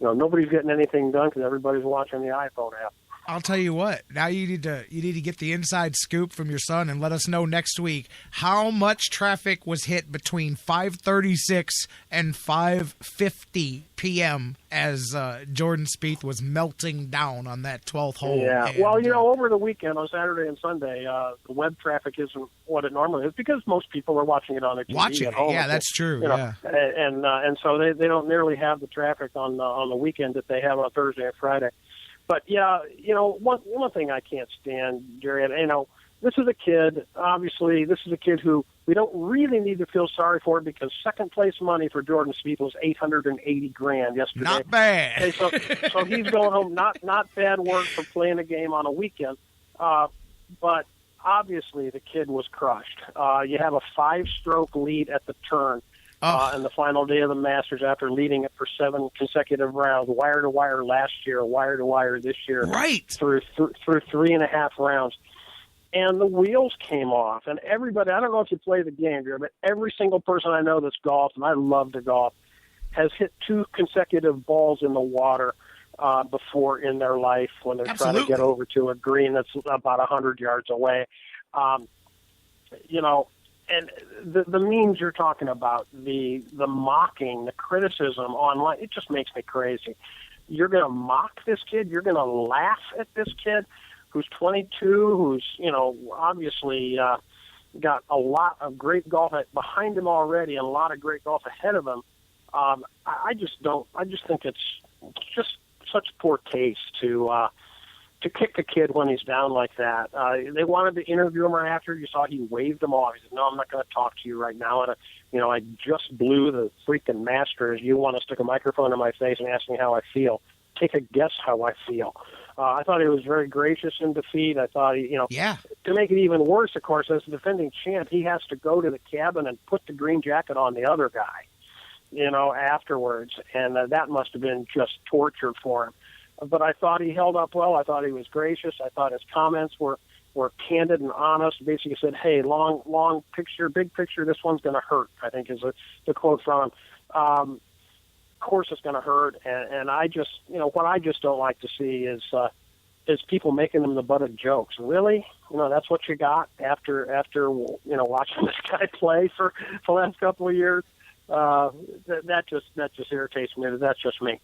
nobody's getting anything done because everybody's watching the iPhone app. I'll tell you what. Now you need to get the inside scoop from your son and let us know next week how much traffic was hit between 5:36 and 5:50 p.m. as Jordan Speith was melting down on that 12th hole. Yeah. And, well, over the weekend on Saturday and Sunday, the web traffic isn't what it normally is because most people are watching it on their TV at home. Yeah, that's true. Yeah. And so they don't nearly have the traffic on the weekend that they have on Thursday and Friday. But, yeah, one thing I can't stand, Jerry, this is a kid, obviously, who we don't really need to feel sorry for because second-place money for Jordan Speith was $880,000 yesterday. Not bad. Okay, so he's going home, not bad work for playing a game on a weekend. But obviously the kid was crushed. You have a 5-stroke lead at the turn. In the final day of the Masters after leading it for 7 consecutive rounds, wire to wire last year, wire to wire this year, right through 3.5 rounds, and the wheels came off. And everybody, I don't know if you play the game here, but every single person I know that's golfed, and I love to golf, has hit 2 consecutive balls in the water before in their life when they're trying to get over to a green that's about 100 yards away. And the memes you're talking about, the mocking, the criticism online, it just makes me crazy. You're going to mock this kid? You're going to laugh at this kid who's 22, who's, obviously got a lot of great golf behind him already and a lot of great golf ahead of him. I just think it's just such poor taste to kick a kid when he's down like that. They wanted to interview him right after. You saw he waved them off. He said, "No, I'm not going to talk to you right now. I just blew the freaking Masters. You want to stick a microphone in my face and ask me how I feel? Take a guess how I feel." I thought he was very gracious in defeat. I thought to make it even worse, of course, as the defending champ, he has to go to the cabin and put the green jacket on the other guy, afterwards. And that must have been just torture for him. But I thought he held up well. I thought he was gracious. I thought his comments were candid and honest. Basically said, "Hey, long picture, big picture, this one's going to hurt," I think is the quote from him. Of course it's going to hurt. And I just, what I just don't like to see is people making them the butt of jokes. Really? That's what you got after watching this guy play for the last couple of years? That just irritates me. That's just me.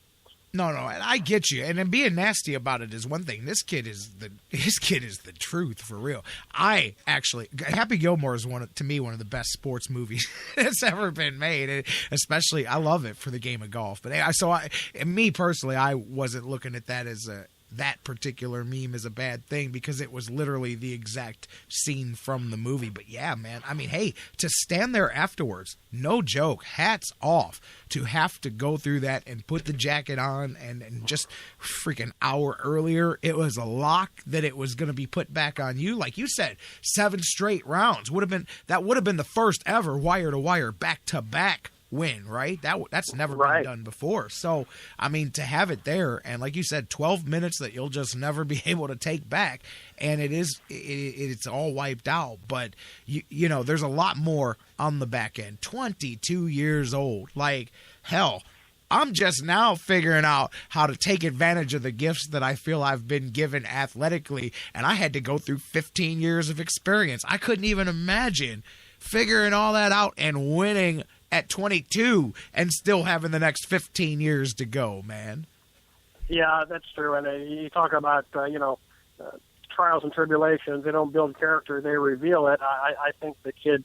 No, and I get you. And then being nasty about it is one thing. This kid is the truth, for real. Happy Gilmore is one of the best sports movies that's ever been made. And especially, I love it for the game of golf. But me personally, I wasn't looking at that as that particular meme is a bad thing, because it was literally the exact scene from the movie. But yeah, man, I mean, hey, to stand there afterwards, no joke, hats off, to have to go through that and put the jacket on and just freaking hour earlier, it was a lock that it was going to be put back on you. Like you said, 7 straight rounds would have been the first ever wire-to-wire back-to-back win, right? That's never been done before. So, I mean, to have it there, and like you said, 12 minutes that you'll just never be able to take back, and it's all wiped out. But you know, there's a lot more on the back end. 22 years old, like hell. I'm just now figuring out how to take advantage of the gifts that I feel I've been given athletically, and I had to go through 15 years of experience. I couldn't even imagine figuring all that out and winning at 22 and still having the next 15 years to go, man. Yeah, that's true. And you talk about, trials and tribulations. They don't build character, they reveal it. I think the kid,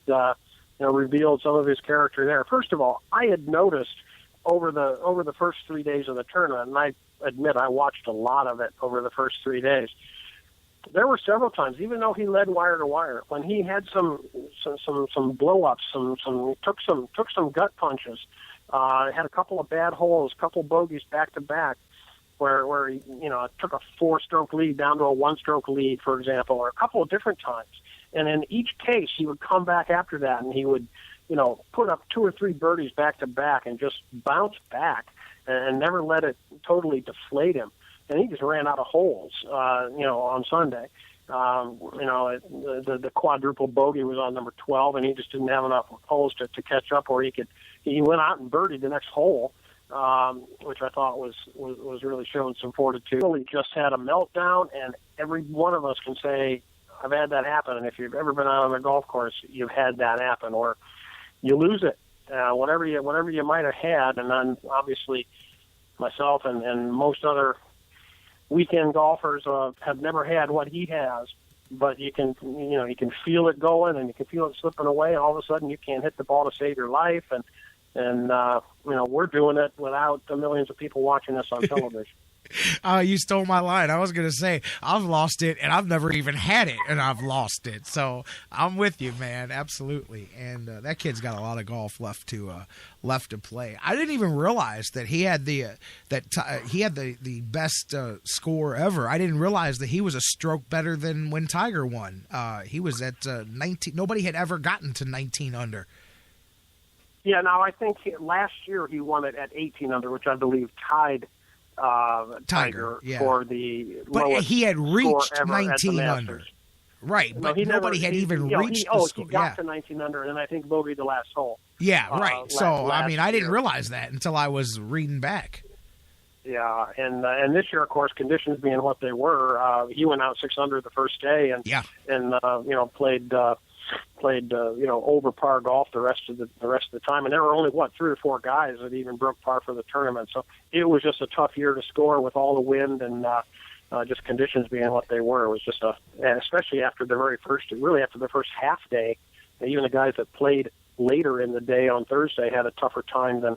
revealed some of his character there. First of all, I had noticed over the first 3 days of the tournament, and I admit I watched a lot of it over the first 3 days, there were several times, even though he led wire to wire, when he had some blow ups, took some gut punches, had a couple of bad holes, a couple bogeys back to back, where he took a 4-stroke lead down to a 1-stroke lead, for example, or a couple of different times. And in each case, he would come back after that, and he would put up 2 or 3 birdies back to back and just bounce back and never let it totally deflate him. And he just ran out of holes, on Sunday. The quadruple bogey was on number 12, and he just didn't have enough holes to catch up, or he went out and birdied the next hole, which I thought was really showing some fortitude. He just had a meltdown, and every one of us can say, I've had that happen. And if you've ever been out on a golf course, you've had that happen, or you lose it, whatever you might have had. And then obviously myself and most other weekend golfers have never had what he has, but you can feel it going, and you can feel it slipping away, and all of a sudden you can't hit the ball to save your life, and we're doing it without the millions of people watching us on television. You stole my line. I was going to say, I've lost it, and I've never even had it, and I've lost it. So I'm with you, man. Absolutely. And that kid's got a lot of golf left to play. I didn't even realize that he had the best score ever. I didn't realize that he was a stroke better than when Tiger won. He was at 19. Nobody had ever gotten to 19 under. Yeah. Now I think last year he won it at 18 under, which I believe tied Tiger for the lowest. But he had reached 19 under. Right, but nobody had even reached the score. He got to 19 under, and then I think bogeyed the last hole. Yeah, right. So, I mean, I didn't realize that until I was reading back. Yeah, and this year, of course, conditions being what they were, he went out 6 under the first day, and played over par golf the rest of the time, and there were only 3 or 4 guys that even broke par for the tournament. So it was just a tough year to score with all the wind and just conditions being what they were. It was just especially after the first half day, even the guys that played later in the day on Thursday had a tougher time than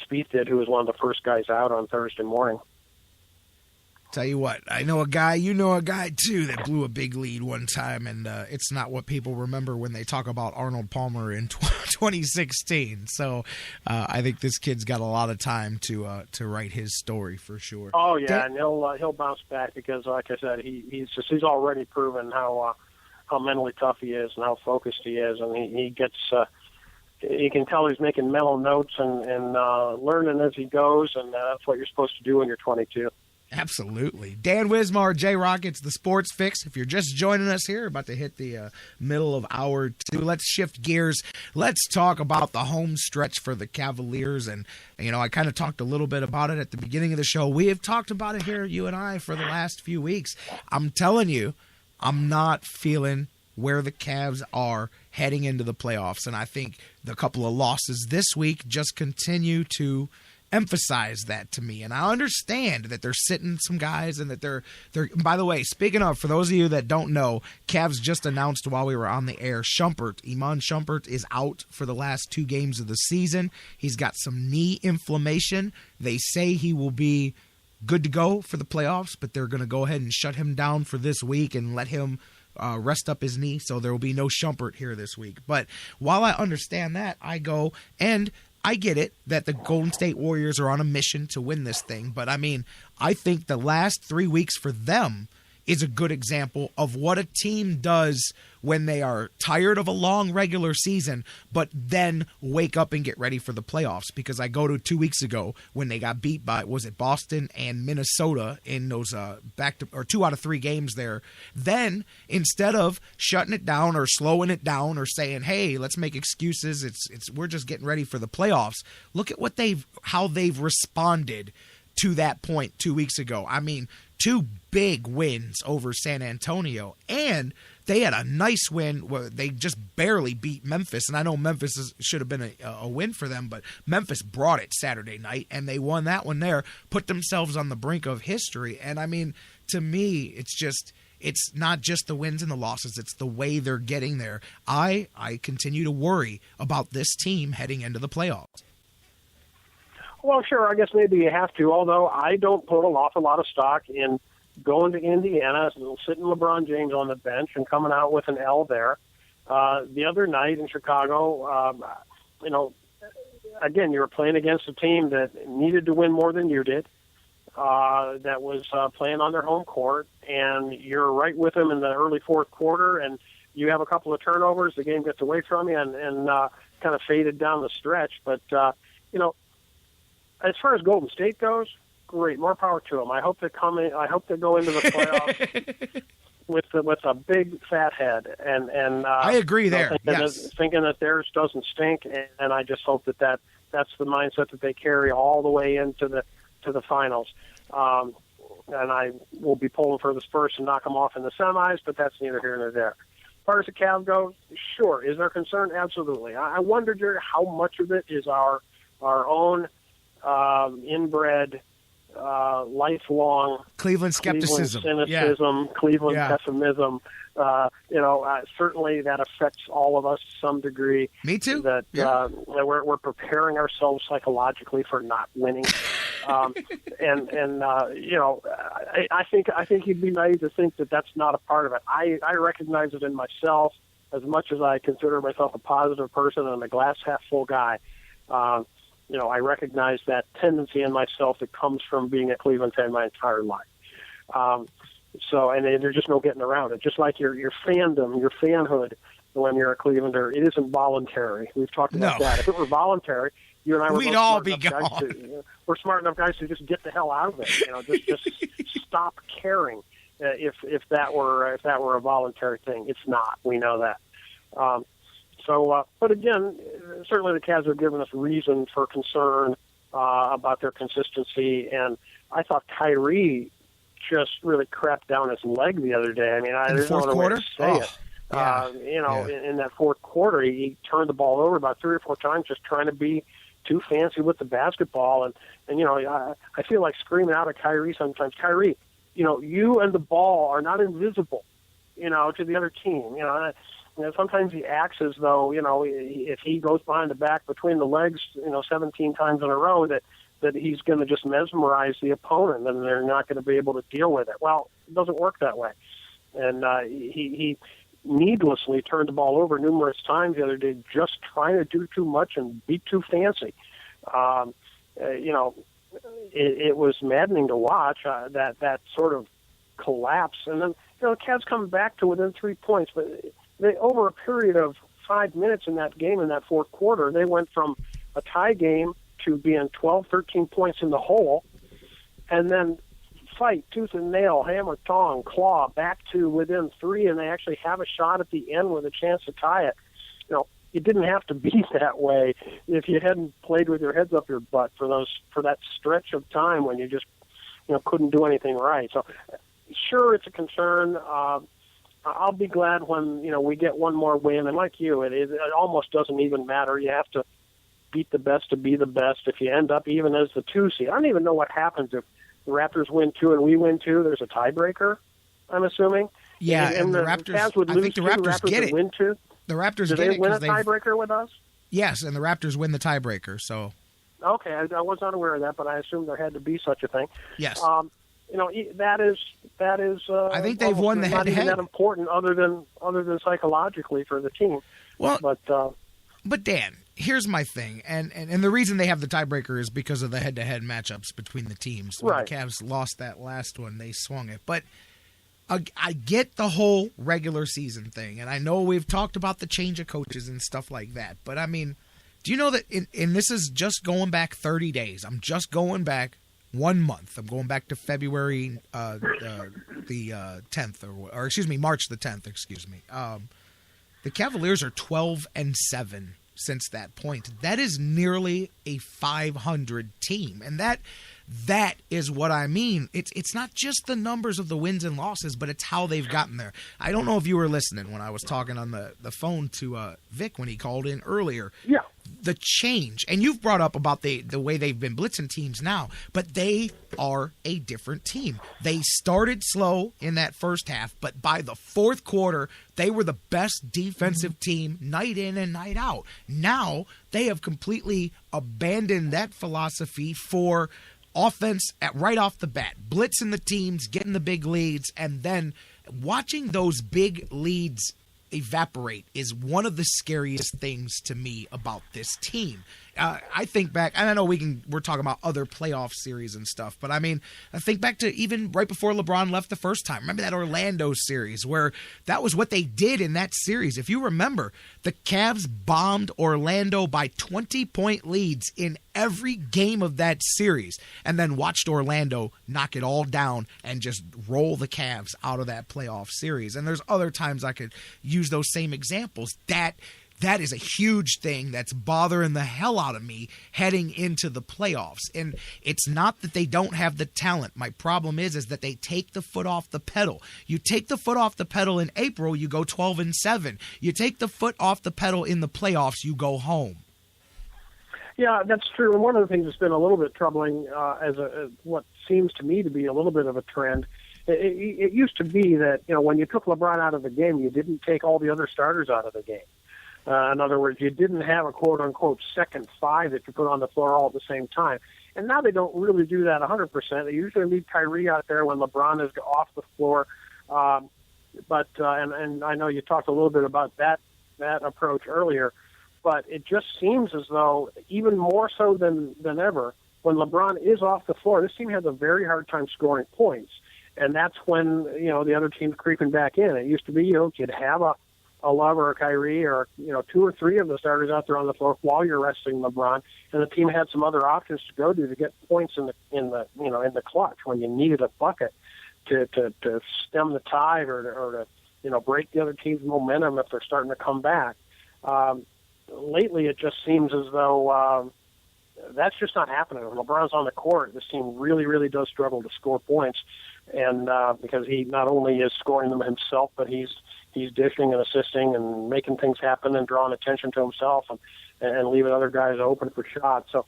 Speith did, who was one of the first guys out on Thursday morning. Tell you what, I know a guy, you know a guy too, that blew a big lead one time, and it's not what people remember when they talk about Arnold Palmer in 2016. So I think this kid's got a lot of time to write his story for sure. Oh yeah, and he'll bounce back because, like I said, he's already proven how mentally tough he is and how focused he is, and he gets. You can tell he's making mental notes and learning as he goes, and that's what you're supposed to do when you're 22. Absolutely. Dan Wismar, J-Rocc, it's the Sports Fix. If you're just joining us here, about to hit the middle of hour 2, let's shift gears. Let's talk about the home stretch for the Cavaliers. And, I kind of talked a little bit about it at the beginning of the show. We have talked about it here, you and I, for the last few weeks. I'm telling you, I'm not feeling where the Cavs are heading into the playoffs. And I think the couple of losses this week just continue to emphasize that to me. And I understand that they're sitting some guys and that they're by the way, speaking of, for those of you that don't know, Cavs just announced while we were on the air, Iman Shumpert is out for the last 2 games of the season. He's got some knee inflammation. They say he will be good to go for the playoffs, but they're going to go ahead and shut him down for this week and let him rest up his knee, so there will be no Shumpert here this week. But while I understand that, I go, and I get it that the Golden State Warriors are on a mission to win this thing, but I think the last 3 weeks for them is a good example of what a team does when they are tired of a long regular season, but then wake up and get ready for the playoffs. Because I go to 2 weeks ago when they got beat by, was it Boston and Minnesota in those 2 out of 3 games there. Then instead of shutting it down or slowing it down or saying, "Hey, let's make excuses. We're just getting ready for the playoffs." Look at how they've responded to that point 2 weeks ago. 2 big wins over San Antonio, and they had a nice win where they just barely beat Memphis. And I know Memphis should have been a win for them, but Memphis brought it Saturday night, and they won that one there, put themselves on the brink of history. And to me, it's not just the wins and the losses, it's the way they're getting there. I continue to worry about this team heading into the playoffs. Well, sure, I guess maybe you have to, although I don't put an awful lot of stock in going to Indiana, sitting LeBron James on the bench and coming out with an L there. The other night in Chicago, again, you were playing against a team that needed to win more than you did, that was playing on their home court, and you're right with them in the early fourth quarter, and you have a couple of turnovers, the game gets away from you, and kind of faded down the stretch. But, as far as Golden State goes, great, more power to them. I hope they go into the playoffs with a big fat head, and I agree there. Thinking that theirs doesn't stink, and I just hope that's the mindset that they carry all the way into the finals. And I will be pulling for the Spurs to knock them off in the semis, but that's neither here nor there. As far as the Cavs go, sure. Is there concern? Absolutely. I wonder, Jerry, how much of it is our own inbred, lifelong Cleveland skepticism, cynicism, Cleveland pessimism. Certainly that affects all of us to some degree. Me too. That we're preparing ourselves psychologically for not winning. I think you'd be naive to think that that's not a part of it. I recognize it in myself, as much as I consider myself a positive person and a glass half full guy. I recognize that tendency in myself that comes from being a Cleveland fan my entire life. And there's just no getting around it. Just like your fandom, your fanhood when you're a Clevelander, it isn't voluntary. We've talked about that. If it were voluntary, you and I would all be gone. We're smart enough guys to just get the hell out of it. Just stop caring. If that were a voluntary thing, it's not. We know that. But again, certainly the Cavs have given us reason for concern about their consistency, and I thought Kyrie just really crapped down his leg the other day. There's no other way to say it. In that fourth quarter, he turned the ball over about 3 or 4 times, just trying to be too fancy with the basketball, and I feel like screaming out at Kyrie sometimes. Kyrie, you and the ball are not invisible, to the other team. sometimes he acts as though, if he goes behind the back between the legs, 17 times in a row, that he's going to just mesmerize the opponent and they're not going to be able to deal with it. Well, it doesn't work that way. And he needlessly turned the ball over numerous times the other day, just trying to do too much and be too fancy. It was maddening to watch that sort of collapse. And then, the Cavs come back to within 3 points, but over a period of 5 minutes in that game, in that fourth quarter, they went from a tie game to being 12, 13 points in the hole, and then fight, tooth and nail, hammer, tong, claw, back to within 3, and they actually have a shot at the end with a chance to tie it. It didn't have to be that way if you hadn't played with your heads up your butt for that stretch of time when you just couldn't do anything right. So sure, it's a concern. I'll be glad when we get one more win, and like you, it almost doesn't even matter. You have to beat the best to be the best. If you end up even as the 2 seed, I don't even know what happens if the Raptors win 2 and we win 2. There's a tiebreaker, I'm assuming. Yeah, and the Raptors. Cavs would lose, I think the Raptors get it. Win 2. The Raptors do get they it win a because tiebreaker with us? Yes, and the Raptors win the tiebreaker. So. Okay, I was not aware of that, but I assumed there had to be such a thing. Yes. That is. I think they've won the head-to-head. Not even that important, other than psychologically for the team. Well, but Dan, here's my thing, and the reason they have the tiebreaker is because of the head-to-head matchups between the teams. When right. The Cavs lost that last one, they swung it, but. I get the whole regular season thing, and I know we've talked about the change of coaches and stuff like that, but I mean, do you know that and this is just going back 30 days. I'm just going back 1 month. I'm going back to February the 10th, or excuse me, March the 10th, excuse me. The Cavaliers are 12-7 since that point. That is nearly a 500 team, and that is what I mean. It's not just the numbers of the wins and losses, but it's how they've gotten there. I don't know if you were listening when I was talking on the phone to Vic when he called in earlier. Yeah. The change, and you've brought up about the way they've been blitzing teams now, but they are a different team. They started slow in that first half, but by the fourth quarter, they were the best defensive team night in and night out. Now, they have completely abandoned that philosophy for offense right off the bat, blitzing the teams, getting the big leads, and then watching those big leads evaporate is one of the scariest things to me about this team. I think back, and I know we're talking about other playoff series and stuff, but I mean, I think back to even right before LeBron left the first time. Remember that Orlando series where that was what they did in that series. If you remember, the Cavs bombed Orlando by 20-point leads in every game of that series and then watched Orlando knock it all down and just roll the Cavs out of that playoff series. And there's other times I could use those same examples. That is a huge thing that's bothering the hell out of me heading into the playoffs. And it's not that they don't have the talent. My problem is that they take the foot off the pedal. You take the foot off the pedal in April, you go 12-7. You take the foot off the pedal in the playoffs, you go home. Yeah, that's true. And one of the things that's been a little bit troubling as what seems to me to be a little bit of a trend, it used to be that, when you took LeBron out of the game, you didn't take all the other starters out of the game. In other words, you didn't have a quote-unquote second five that you put on the floor all at the same time. And now they don't really do that 100%. They usually leave Kyrie out there when LeBron is off the floor. But I know you talked a little bit about that approach earlier, but it just seems as though even more so than ever, when LeBron is off the floor, this team has a very hard time scoring points. And that's when, the other team's creeping back in. It used to be, you'd have a Love or a Kyrie or, 2 or 3 of the starters out there on the floor while you're resting LeBron, and the team had some other options to go to get points in the clutch when you needed a bucket to stem the tide or to break the other team's momentum if they're starting to come back. Lately, it just seems as though that's just not happening. When LeBron's on the court, this team really, really does struggle to score points, and because he not only is scoring them himself, but he's dishing and assisting and making things happen and drawing attention to himself and leaving other guys open for shots. So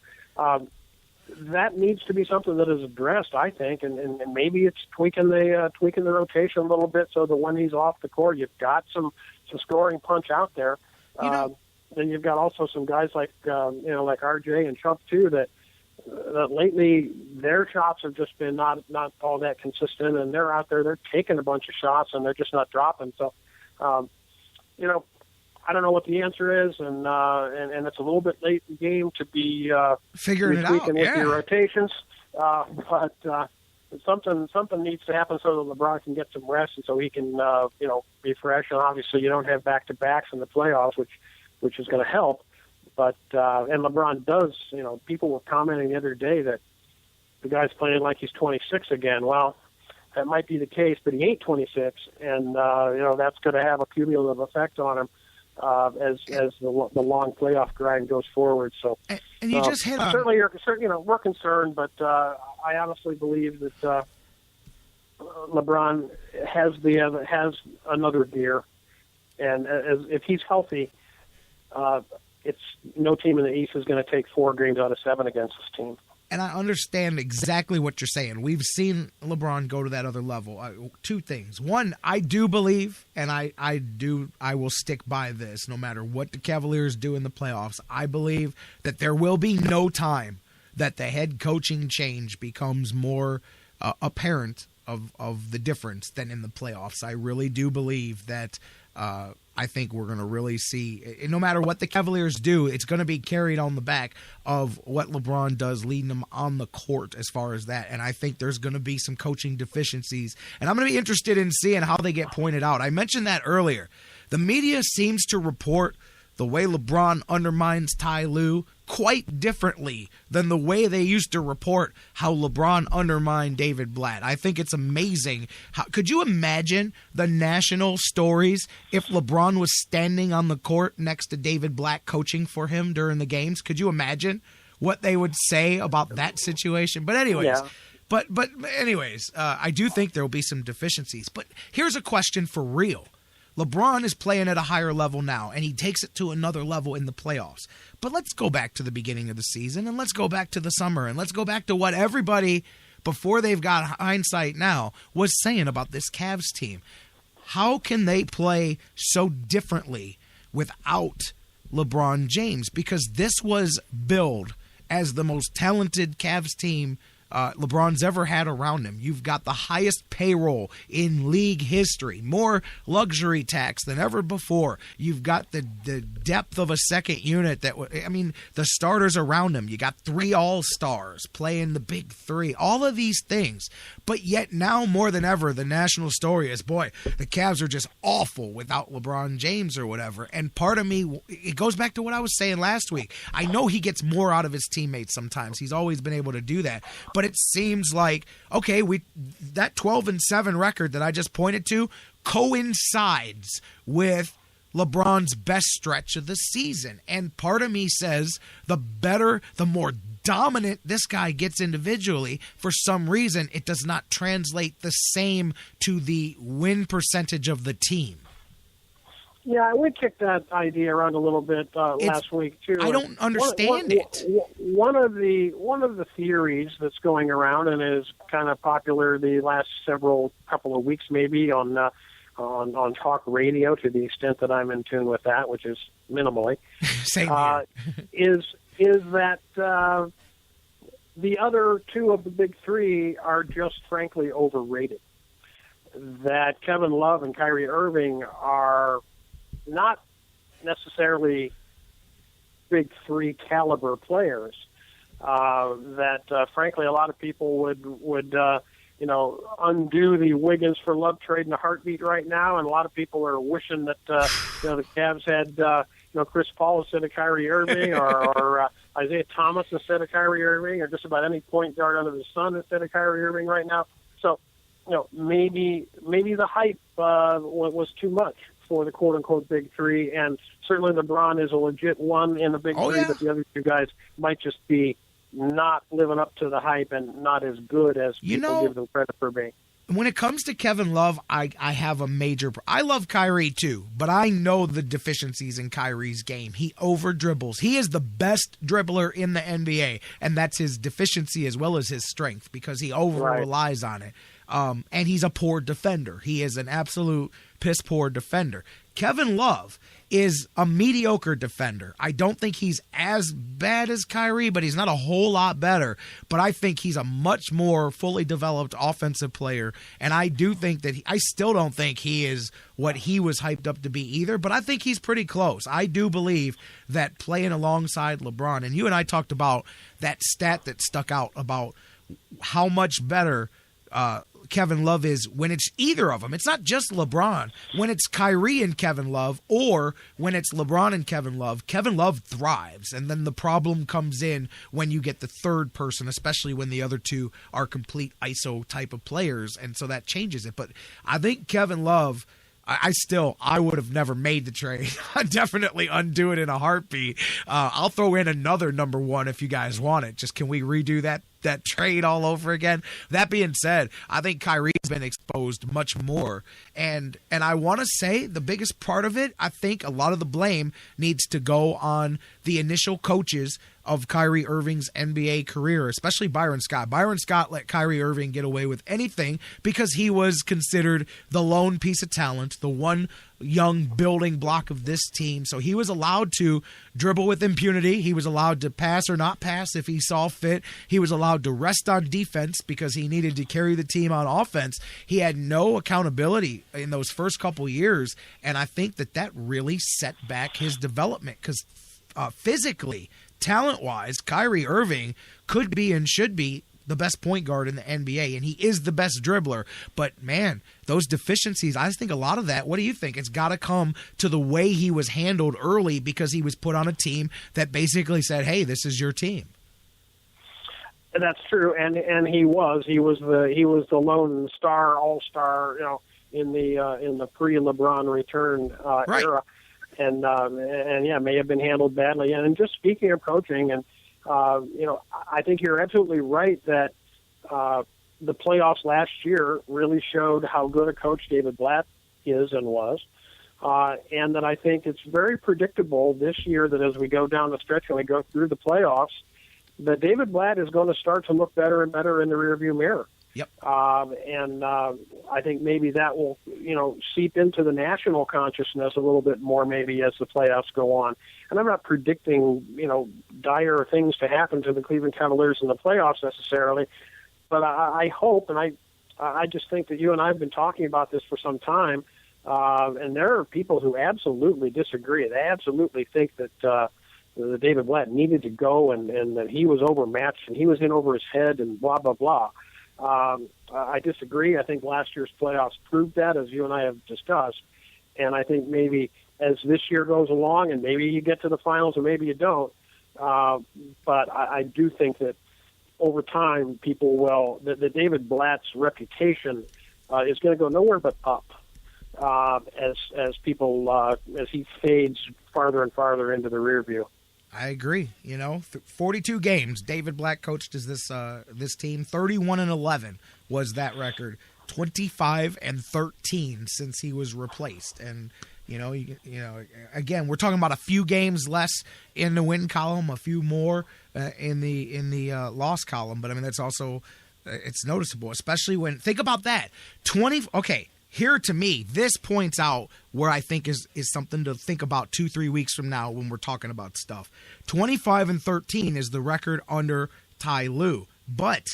that needs to be something that is addressed, I think, and maybe it's tweaking the rotation a little bit so that when he's off the court, you've got some scoring punch out there. Then you've got also some guys like like RJ and Chubb too that lately their shots have just been not all that consistent, and they're out there, they're taking a bunch of shots and they're just not dropping. So, I don't know what the answer is, and it's a little bit late in the game to be figuring it out with your rotations. But something needs to happen so that LeBron can get some rest and so he can be fresh. And obviously, you don't have back-to-backs in the playoffs, which is going to help. But and LeBron does. People were commenting the other day that the guy's playing like he's 26 again. Well, that might be the case, but he ain't 26, and that's going to have a cumulative effect on him as the long playoff grind goes forward. So, and you just hit on certainly we're concerned, but I honestly believe that LeBron has another gear, and if he's healthy, it's no team in the East is going to take 4 games out of 7 against this team. And I understand exactly what you're saying. We've seen LeBron go to that other level. 2 things. One, I do believe, and I will stick by this no matter what the Cavaliers do in the playoffs. I believe that there will be no time that the head coaching change becomes more apparent of the difference than in the playoffs. I really do believe that I think we're going to really see, no matter what the Cavaliers do, it's going to be carried on the back of what LeBron does, leading them on the court as far as that. And I think there's going to be some coaching deficiencies. And I'm going to be interested in seeing how they get pointed out. I mentioned that earlier. The media seems to report the way LeBron undermines Ty Lue quite differently than the way they used to report how LeBron undermined David Blatt. I think it's amazing. Could you imagine the national stories if LeBron was standing on the court next to David Blatt coaching for him during the games? Could you imagine what they would say about that situation? But anyways, I do think there will be some deficiencies. But here's a question for real. LeBron is playing at a higher level now, and he takes it to another level in the playoffs. But let's go back to the beginning of the season, and let's go back to the summer, and let's go back to what everybody, before they've got hindsight now, was saying about this Cavs team. How can they play so differently without LeBron James? Because this was billed as the most talented Cavs team LeBron's ever had around him. You've got the highest payroll in league history, more luxury tax than ever before. You've got the depth of a second unit the starters around him. You got 3 all-stars playing the big 3, all of these things. But yet now more than ever, the national story is, boy, the Cavs are just awful without LeBron James or whatever. And part of me, it goes back to what I was saying last week. I know he gets more out of his teammates sometimes. He's always been able to do that. But it seems like, okay, that 12-7 record that I just pointed to coincides with LeBron's best stretch of the season. And part of me says the more dominant this guy gets individually, for some reason, it does not translate the same to the win percentage of the team. Yeah, we kicked that idea around a little bit last week too. I don't understand it. One of the theories that's going around and is kind of popular the last couple of weeks, maybe on talk radio, to the extent that I'm in tune with that, which is minimally, Same here. is that the other 2 of the big 3 are just frankly overrated. That Kevin Love and Kyrie Irving are not necessarily big 3 caliber players. Frankly, a lot of people would undo the Wiggins for Love trade in a heartbeat right now, and a lot of people are wishing that the Cavs had Chris Paul instead of Kyrie Irving, or Isaiah Thomas instead of Kyrie Irving, or just about any point guard under the sun instead of Kyrie Irving right now. So, maybe the hype was too much for the quote-unquote big 3, and certainly LeBron is a legit one in the big 3, but the other 2 guys might just be not living up to the hype and not as good as people give them credit for being. When it comes to Kevin Love, I have a major I love Kyrie too, but I know the deficiencies in Kyrie's game. He over-dribbles. He is the best dribbler in the NBA, and that's his deficiency as well as his strength, because he over-relies on it. And he's a poor defender. He is an absolute piss-poor defender. Kevin Love is a mediocre defender. I don't think he's as bad as Kyrie, but he's not a whole lot better. But I think he's a much more fully developed offensive player, and I do think that I still don't think he is what he was hyped up to be either, but I think he's pretty close. I do believe that playing alongside LeBron, and you and I talked about that stat that stuck out about how much better Kevin Love is when it's either of them. It's not just LeBron. When it's Kyrie and Kevin Love, or when it's LeBron and Kevin Love thrives. And then the problem comes in when you get the third person, especially when the other two are complete ISO type of players. And so that changes it. But I think Kevin Love, I would have never made the trade. I'd definitely undo it in a heartbeat. I'll throw in another number one if you guys want it. Just can we redo that trade all over again? That being said, I think Kyrie's been exposed much more. And I want to say the biggest part of it, I think a lot of the blame needs to go on the initial coaches of Kyrie Irving's NBA career, especially Byron Scott. Byron Scott let Kyrie Irving get away with anything because he was considered the lone piece of talent, the one young building block of this team. So he was allowed to dribble with impunity. He was allowed to pass or not pass if he saw fit. He was allowed to rest on defense because he needed to carry the team on offense. He had no accountability in those first couple years, and I think that really set back his development because physically, talent-wise, Kyrie Irving could be and should be the best point guard in the NBA, and he is the best dribbler. But, man, those deficiencies, I think a lot of that, what do you think? It's got to come to the way he was handled early because he was put on a team that basically said, hey, this is your team. That's true, and he was the lone star, all-star, in the pre-LeBron return era. And yeah, may have been handled badly. And just speaking of coaching, and I think you're absolutely right that the playoffs last year really showed how good a coach David Blatt is and was, and that I think it's very predictable this year that as we go down the stretch and we go through the playoffs, that David Blatt is going to start to look better and better in the rearview mirror. Yep. And I think maybe that will, seep into the national consciousness a little bit more maybe as the playoffs go on. And I'm not predicting, dire things to happen to the Cleveland Cavaliers in the playoffs necessarily, but I hope, and I just think that you and I have been talking about this for some time, and there are people who absolutely disagree. They absolutely think that David Blatt needed to go and that he was overmatched and he was in over his head and blah, blah, blah. I disagree. I think last year's playoffs proved that, as you and I have discussed. And I think maybe as this year goes along, and maybe you get to the finals or maybe you don't, but I do think that over time people will, that David Blatt's reputation is going to go nowhere but up as he fades farther and farther into the rear view. I agree. 42 games David Blatt coached as this team. 31-11 was that record. 25-13 since he was replaced. And again, we're talking about a few games less in the win column, a few more in the loss column. But I mean, that's also it's noticeable, especially when think about that. Here, to me, this points out where I think is something to think about 2-3 weeks from now when we're talking about stuff. 25-13 is the record under Ty Lue, but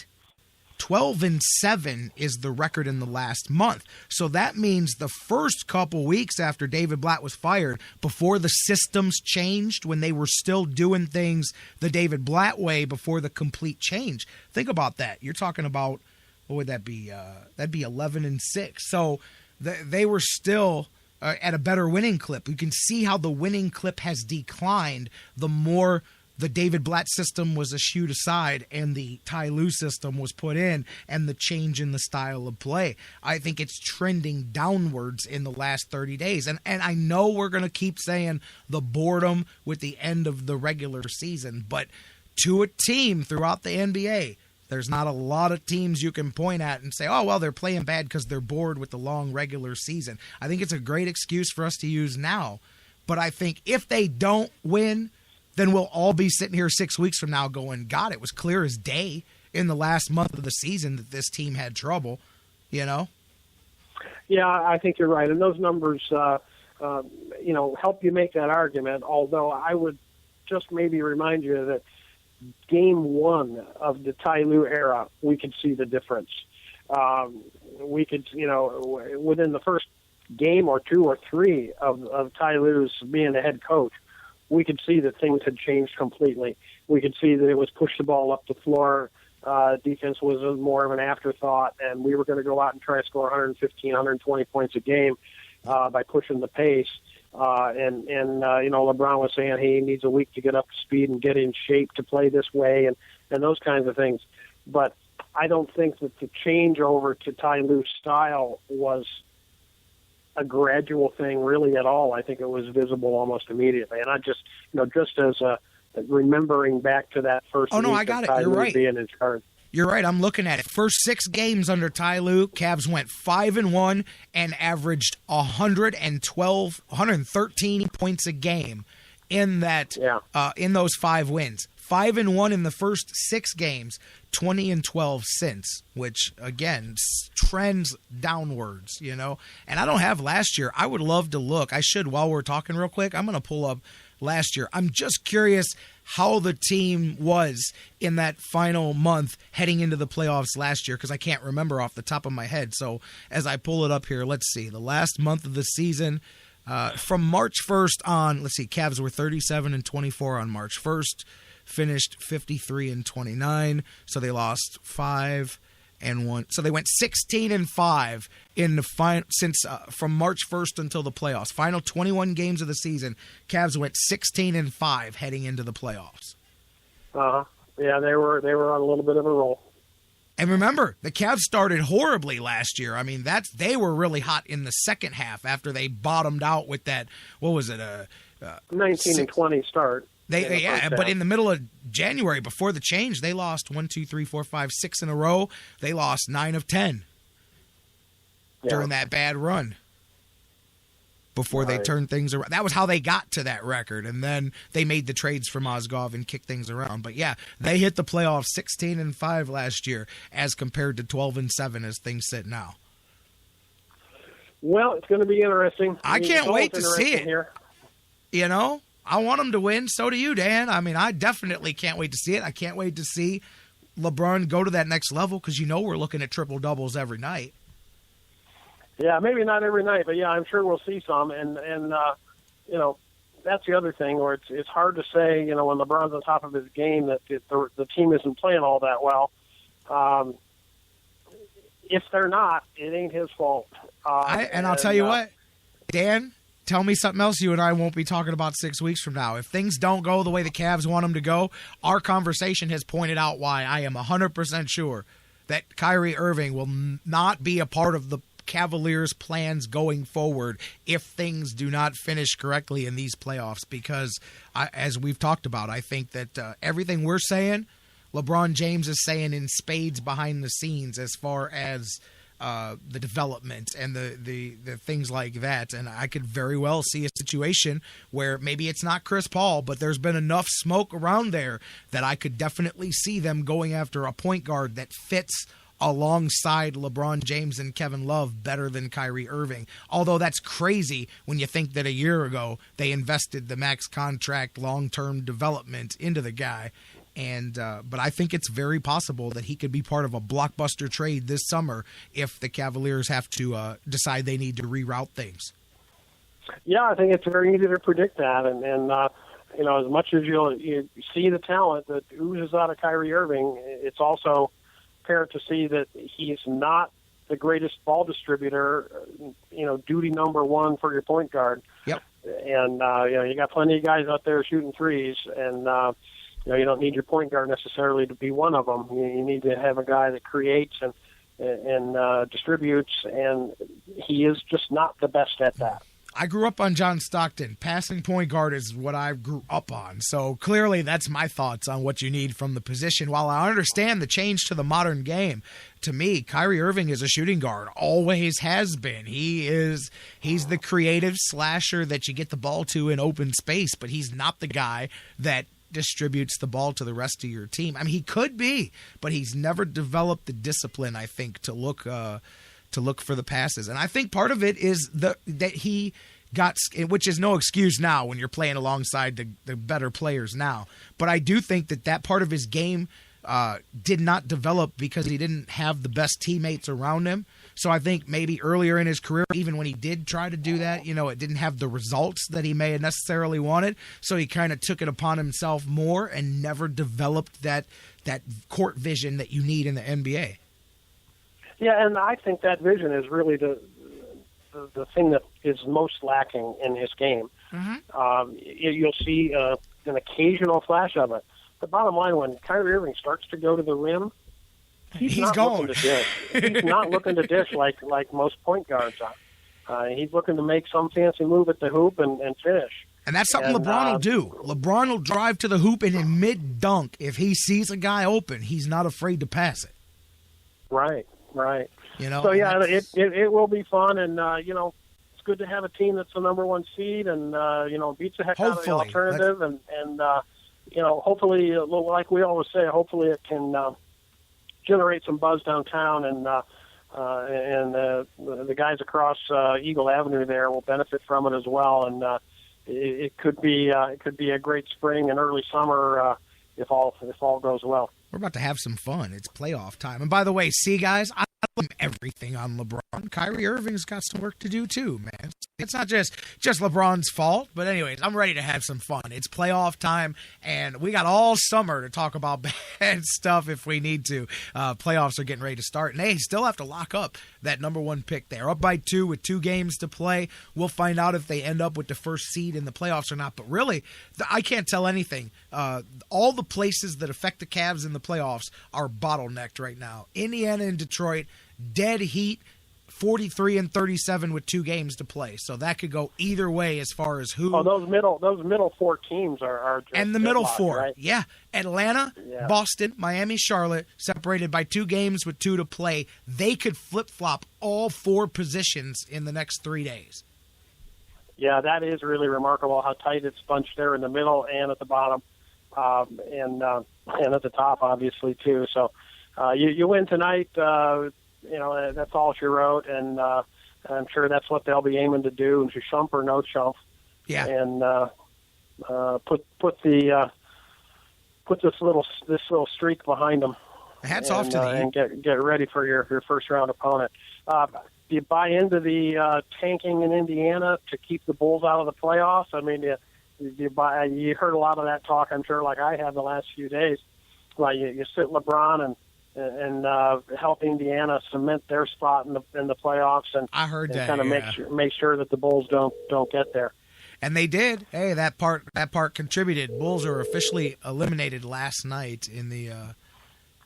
12-7 is the record in the last month. So that means the first couple weeks after David Blatt was fired, before the systems changed, when they were still doing things the David Blatt way before the complete change. Think about that. You're talking about, what would that be? That'd be 11-6. So they were still at a better winning clip. You can see how the winning clip has declined the more the David Blatt system was eschewed aside and the Ty Lue system was put in, and the change in the style of play. I think it's trending downwards in the last 30 days. And I know we're going to keep saying the boredom with the end of the regular season, but to a team throughout the NBA, there's not a lot of teams you can point at and say, oh, well, they're playing bad because they're bored with the long regular season. I think it's a great excuse for us to use now. But I think if they don't win, then we'll all be sitting here 6 weeks from now going, God, it was clear as day in the last month of the season that this team had trouble, Yeah, I think you're right. And those numbers, help you make that argument, although I would just maybe remind you that game one of the Ty Lue era, we could see the difference. We could, within the first game or two or three of Ty Lue's being the head coach, we could see that things had changed completely. We could see that it was push the ball up the floor. Defense was more of an afterthought, and we were going to go out and try to score 115, 120 points a game by pushing the pace. LeBron was saying he needs a week to get up to speed and get in shape to play this way, and those kinds of things. But I don't think that the change over to Ty Lue's style was a gradual thing really at all. I think it was visible almost immediately. And I just, just as remembering back to that first week I got of it. Ty You're Lue right. being in charge. You're right. I'm looking at it. First 6 games under Ty Lue, Cavs went 5-1 and averaged 113 points a game in that in those 5 wins. 5-1 in the first 6 games, 20-12 since, which again trends downwards, And I don't have last year. I would love to look. I should while we're talking real quick. I'm going to pull up last year. I'm just curious how the team was in that final month heading into the playoffs last year, because I can't remember off the top of my head. So as I pull it up here, let's see. The last month of the season, from March 1st on, let's see, Cavs were 37-24 on March 1st, finished 53-29, so they lost 5-1. So they went 16-5 in the since from March 1st until the playoffs. Final 21 games of the season, Cavs went 16-5 heading into the playoffs. Yeah, they were on a little bit of a roll. And remember, the Cavs started horribly last year. I mean, they were really hot in the second half after they bottomed out with that. What was it? 19-20 start. But in the middle of January, before the change, they lost 6 in a row. They lost 9 of 10 during that bad run before they turned things around. That was how they got to that record, and then they made the trades for Mozgov and kicked things around. But yeah, they hit the playoffs 16-5 last year as compared to 12-7 as things sit now. Well, it's going to be interesting. I can't wait to see it. Here. I want them to win. So do you, Dan. I mean, I definitely can't wait to see it. I can't wait to see LeBron go to that next level because we're looking at triple-doubles every night. Yeah, maybe not every night, but yeah, I'm sure we'll see some. And that's the other thing where it's hard to say, when LeBron's on top of his game that the team isn't playing all that well. If they're not, it ain't his fault. I'll tell you what, Dan, tell me something else you and I won't be talking about 6 weeks from now. If things don't go the way the Cavs want them to go, our conversation has pointed out why I am 100% sure that Kyrie Irving will not be a part of the Cavaliers' plans going forward if things do not finish correctly in these playoffs. Because, as we've talked about, I think that everything we're saying, LeBron James is saying in spades behind the scenes as far as the development and the things like that. And I could very well see a situation where maybe it's not Chris Paul, but there's been enough smoke around there that I could definitely see them going after a point guard that fits alongside LeBron James and Kevin Love better than Kyrie Irving. Although that's crazy when you think that a year ago they invested the max contract long-term development into the guy. But I think it's very possible that he could be part of a blockbuster trade this summer if the Cavaliers have to decide they need to reroute things. Yeah, I think it's very easy to predict that. And as much as you see the talent that oozes out of Kyrie Irving, it's also apparent to see that he's not the greatest ball distributor, duty number one for your point guard. Yep. And, you got plenty of guys out there shooting threes, and, you don't need your point guard necessarily to be one of them. You need to have a guy that creates and distributes, and he is just not the best at that. I grew up on John Stockton. Passing point guard is what I grew up on. So clearly that's my thoughts on what you need from the position. While I understand the change to the modern game, to me, Kyrie Irving is a shooting guard. Always has been. He's the creative slasher that you get the ball to in open space, but he's not the guy that distributes the ball to the rest of your team. I mean, he could be, but he's never developed the discipline, I think, to look to look for the passes. And I think part of it is that he got, which is no excuse now when you're playing alongside the better players now. But I do think that part of his game did not develop because he didn't have the best teammates around him. So I think maybe earlier in his career, even when he did try to do that, it didn't have the results that he may have necessarily wanted. So he kind of took it upon himself more and never developed that court vision that you need in the NBA. Yeah, and I think that vision is really the thing that is most lacking in his game. Mm-hmm. You'll see an occasional flash of it. The bottom line, when Kyrie Irving starts to go to the rim, he's not gone. Looking to dish. He's not looking to dish like most point guards are. He's looking to make some fancy move at the hoop and finish. And that's something LeBron will do. LeBron will drive to the hoop, and in mid-dunk, if he sees a guy open, he's not afraid to pass it. Right. So, yeah, it will be fun, and, it's good to have a team that's the number one seed and, beats the heck out of the alternative. And hopefully, like we always say, hopefully it can generate some buzz downtown, and the guys across Eagle Avenue there will benefit from it as well. And it could be a great spring and early summer if all goes well. We're about to have some fun. It's playoff time. And by the way, see, guys, I blame everything on LeBron. Kyrie Irving's got some work to do too, man. It's not just LeBron's fault. But anyways, I'm ready to have some fun. It's playoff time, and we got all summer to talk about bad stuff if we need to. Playoffs are getting ready to start, and they still have to lock up that number one pick. They're up by 2 with 2 games to play. We'll find out if they end up with the first seed in the playoffs or not. But really, I can't tell anything. All the places that affect the Cavs in the playoffs are bottlenecked right now. Indiana and Detroit, dead heat, 43 and 37 with 2 games to play. So that could go either way as far as who. Oh, those middle 4 teams are just and the middle 4, right? Yeah. Atlanta, Boston, Miami, Charlotte, separated by 2 games with 2 to play. They could flip-flop all 4 positions in the next 3 days. Yeah, that is really remarkable how tight it's bunched there in the middle and at the bottom, and at the top, obviously, too. So you win tonight, that's all she wrote, and I'm sure that's what they'll be aiming to do, and chump or no chump. Yeah. And put this little streak behind them. Hats off to and get ready for your first round opponent. Do you buy into the tanking in Indiana to keep the Bulls out of the playoffs? I mean, you heard a lot of that talk, I'm sure, like I have the last few days. Like you sit LeBron and help Indiana cement their spot in the playoffs, and I heard that, kind of make sure that the Bulls don't get there. And they did. Hey, that part contributed. Bulls are officially eliminated last night in the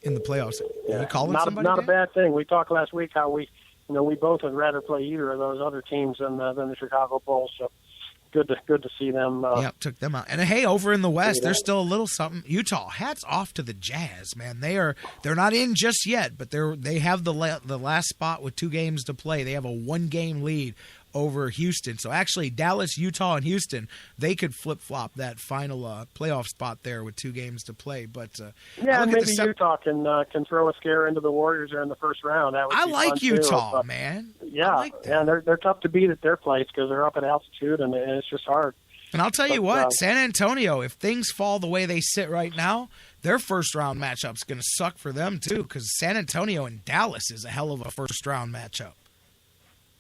playoffs. Yeah. You calling somebody? Not a bad thing. We talked last week how we both would rather play either of those other teams than the Chicago Bulls. So good to see them. Took them out. And hey, over in the West, there's still a little something. Utah, hats off to the Jazz, man. They're not in just yet, but they have the last spot with 2 games to play. They have a 1-game lead over Houston. So actually, Dallas, Utah, and Houston, they could flip-flop that final playoff spot there with 2 games to play. But maybe Utah can throw a scare into the Warriors there in the first round. That would I be like fun Utah, too. man. Yeah, like that. Yeah, they're tough to beat at their place because they're up at altitude and it's just hard. And I'll tell you what, San Antonio, if things fall the way they sit right now, their first-round matchup's going to suck for them too, because San Antonio and Dallas is a hell of a first-round matchup.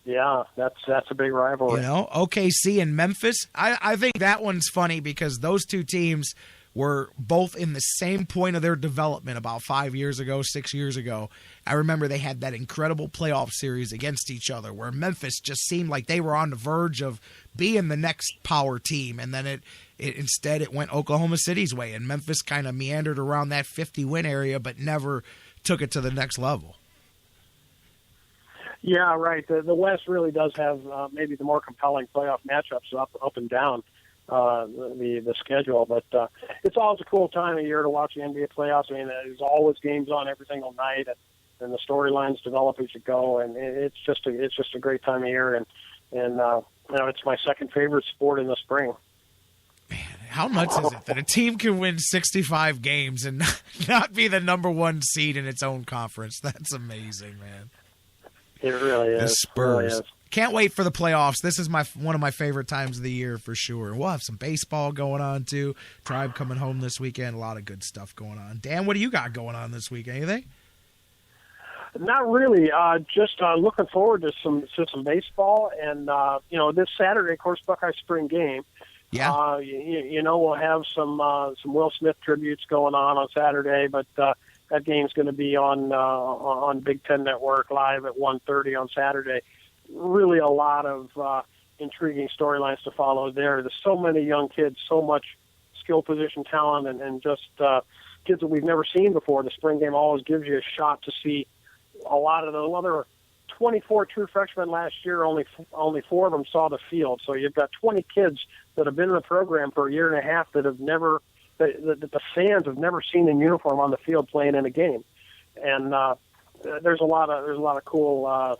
Yeah, that's a big rivalry. OKC and Memphis. I think that one's funny because those 2 teams were both in the same point of their development about 5 years ago, 6 years ago. I remember they had that incredible playoff series against each other where Memphis just seemed like they were on the verge of being the next power team, and then instead it went Oklahoma City's way, and Memphis kind of meandered around that 50-win area but never took it to the next level. Yeah, right. The West really does have maybe the more compelling playoff matchups up and down the schedule. But it's always a cool time of year to watch the NBA playoffs. I mean, there's always games on every single night, and the storylines develop as you go. And it's just a great time of year. And it's my second favorite sport in the spring. Man, how nuts is it that a team can win 65 games and not be the number 1 seed in its own conference? That's amazing, man. It really is. The Spurs. It really is. Can't wait for the playoffs. This is one of my favorite times of the year for sure. We'll have some baseball going on too. Tribe coming home this weekend. A lot of good stuff going on. Dan, what do you got going on this week? Anything? Not really. Just looking forward to some baseball, and this Saturday, of course, Buckeye spring game. Yeah. We'll have some Will Smith tributes going on Saturday, but that game's going to be on Big Ten Network live at 1:30 on Saturday. Really a lot of intriguing storylines to follow there. There's so many young kids, so much skill position talent, and just kids that we've never seen before. The spring game always gives you a shot to see a lot of them. Well, there were 24 true freshmen last year. Only 4 of them saw the field. So you've got 20 kids that have been in the program for a year and a half that have never, that the fans have never seen in uniform on the field playing in a game. And there's a lot of cool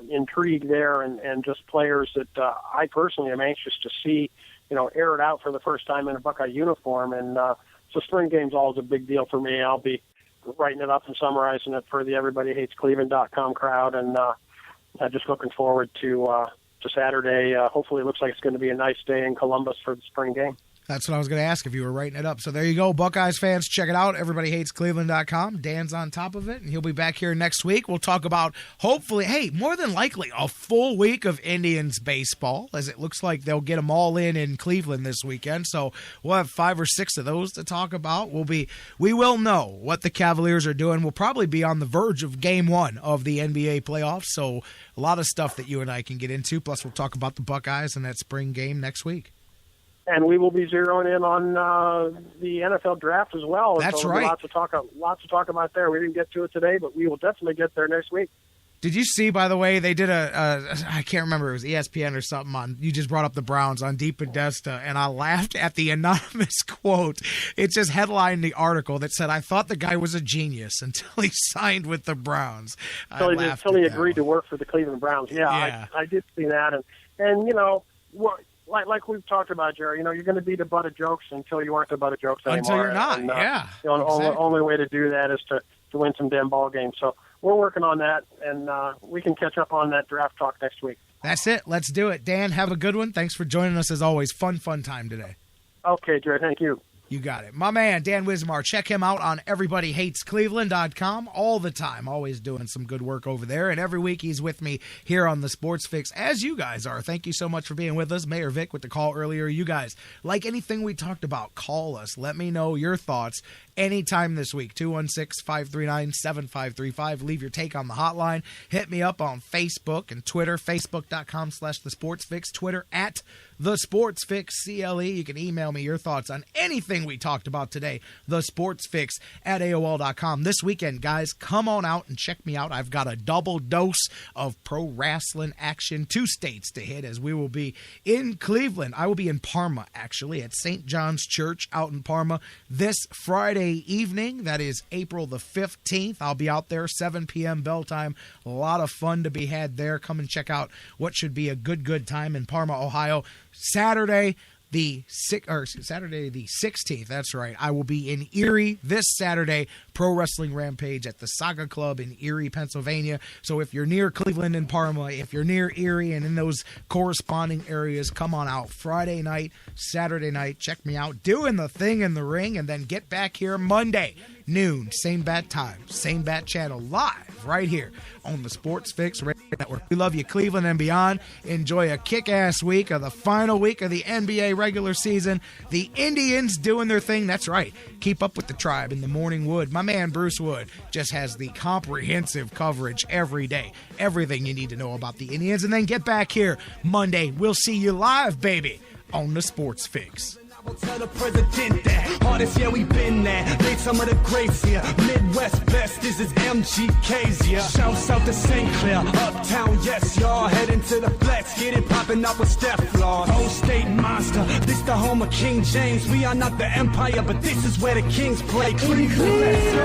intrigue there, and just players that I personally am anxious to see, air it out for the first time in a Buckeye uniform. And so spring game's always a big deal for me. I'll be writing it up and summarizing it for the EverybodyHatesCleveland.com crowd, and just looking forward to Saturday. Hopefully it looks like it's going to be a nice day in Columbus for the spring game. That's what I was going to ask if you were writing it up. So there you go, Buckeyes fans. Check it out, EverybodyHatesCleveland.com. Dan's on top of it, and he'll be back here next week. We'll talk about, hopefully, more than likely, a full week of Indians baseball, as it looks like they'll get them all in Cleveland this weekend. So we'll have 5 or 6 of those to talk about. We will know what the Cavaliers are doing. We'll probably be on the verge of Game 1 of the NBA playoffs. So a lot of stuff that you and I can get into. Plus, we'll talk about the Buckeyes and that spring game next week. And we will be zeroing in on the NFL draft as well. That's so right. Lots to talk about there. We didn't get to it today, but we will definitely get there next week. Did you see, by the way, they did I can't remember, it was ESPN or something on, you just brought up the Browns on Deep Podesta, and I laughed at the anonymous quote. It just headlined the article that said, I thought the guy was a genius until he signed with the Browns. Until he agreed to work for the Cleveland Browns. Yeah. I did see that. And like we've talked about, Jerry, you're going to be the butt of jokes until you aren't the butt of jokes anymore. Until you're not, and, exactly. The only way to do that is to win some damn ball games. So we're working on that, and we can catch up on that draft talk next week. That's it. Let's do it. Dan, have a good one. Thanks for joining us as always. Fun time today. Okay, Jerry. Thank you. You got it. My man, Dan Wismar. Check him out on EverybodyHatesCleveland.com all the time. Always doing some good work over there. And every week he's with me here on the Sports Fix, as you guys are. Thank you so much for being with us. Mayor Vic with the call earlier. You guys, like anything we talked about, call us. Let me know your thoughts anytime this week. 216-539-7535. Leave your take on the hotline. Hit me up on Facebook and Twitter. Facebook.com/TheSportsFix. Twitter @TheSportsFixCLE. You can email me your thoughts on anything we talked about today. TheSportsFix@AOL.com. This weekend, guys, come on out and check me out. I've got a double dose of pro wrestling action. 2 states to hit, as we will be in Cleveland. I will be in Parma, actually, at St. John's Church out in Parma this Friday evening. That is April the 15th. I'll be out there, 7 p.m. bell time. A lot of fun to be had there. Come and check out what should be a good time in Parma, Ohio. Saturday the 16th, that's right, I will be in Erie this Saturday, Pro Wrestling Rampage at the Saga Club in Erie, Pennsylvania. So if you're near Cleveland and Parma, if you're near Erie and in those corresponding areas, come on out Friday night, Saturday night, check me out, doing the thing in the ring, and then get back here Monday, noon, same bat time, same bat channel, live right here on the Sports Fix Radio Network. We love you, Cleveland and beyond. Enjoy a kick-ass week of the final week of the NBA regular season. The Indians doing their thing. That's right. Keep up with the Tribe in the Morning Wood. My man Bruce Wood just has the comprehensive coverage every day. Everything you need to know about the Indians. And then get back here Monday. We'll see you live, baby, on the Sports Fix. We'll tell the president that hardest, yeah, we been there. Made some of the greats here. Midwest best, this is MGK's, yeah. Shouts out to St. Clair, uptown, yes, y'all. Heading to the flats, get it popping up with Steph Law. Whole state monster, this the home of King James. We are not the empire, but this is where the kings play. Cleveland.